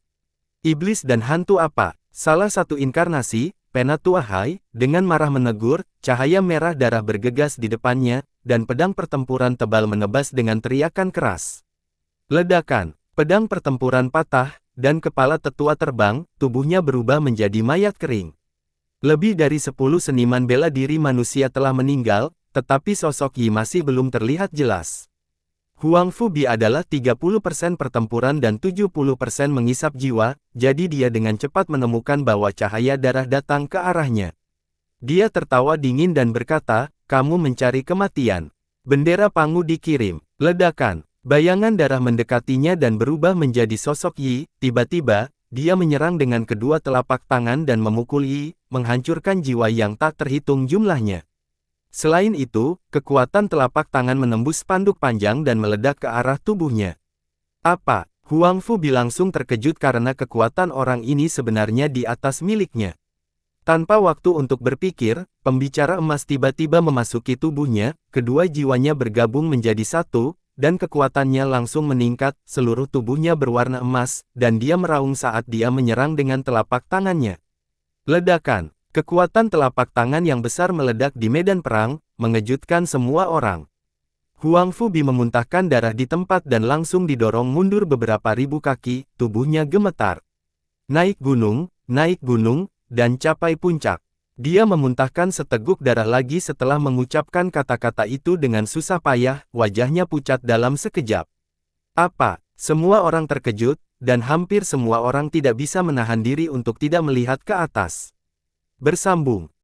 Speaker 1: Iblis dan hantu apa? Salah satu inkarnasi, Penatuahai, dengan marah menegur, cahaya merah darah bergegas di depannya, dan pedang pertempuran tebal menebas dengan teriakan keras. Ledakan, pedang pertempuran patah, dan kepala tetua terbang, tubuhnya berubah menjadi mayat kering. Lebih dari 10 seniman bela diri manusia telah meninggal, tetapi sosok Yi masih belum terlihat jelas. Huang Fubi adalah 30% pertempuran dan 70% mengisap jiwa, jadi dia dengan cepat menemukan bahwa cahaya darah datang ke arahnya. Dia tertawa dingin dan berkata, "Kamu mencari kematian." Bendera Pangu dikirim. Ledakan. Bayangan darah mendekatinya dan berubah menjadi sosok Yi. Tiba-tiba, dia menyerang dengan kedua telapak tangan dan memukul Yi, menghancurkan jiwa yang tak terhitung jumlahnya. Selain itu, kekuatan telapak tangan menembus spanduk panjang dan meledak ke arah tubuhnya. Apa? Huang Fubi langsung terkejut karena kekuatan orang ini sebenarnya di atas miliknya. Tanpa waktu untuk berpikir, pembicara emas tiba-tiba memasuki tubuhnya, kedua jiwanya bergabung menjadi satu, dan kekuatannya langsung meningkat, seluruh tubuhnya berwarna emas, dan dia meraung saat dia menyerang dengan telapak tangannya. Ledakan. Kekuatan telapak tangan yang besar meledak di medan perang, mengejutkan semua orang. Huang Fubi memuntahkan darah di tempat dan langsung didorong mundur beberapa ribu kaki, tubuhnya gemetar. Naik gunung, dan capai puncak. Dia memuntahkan seteguk darah lagi setelah mengucapkan kata-kata itu dengan susah payah, wajahnya pucat dalam sekejap. Apa? Semua orang terkejut, dan hampir semua orang tidak bisa menahan diri untuk tidak melihat ke atas. Bersambung.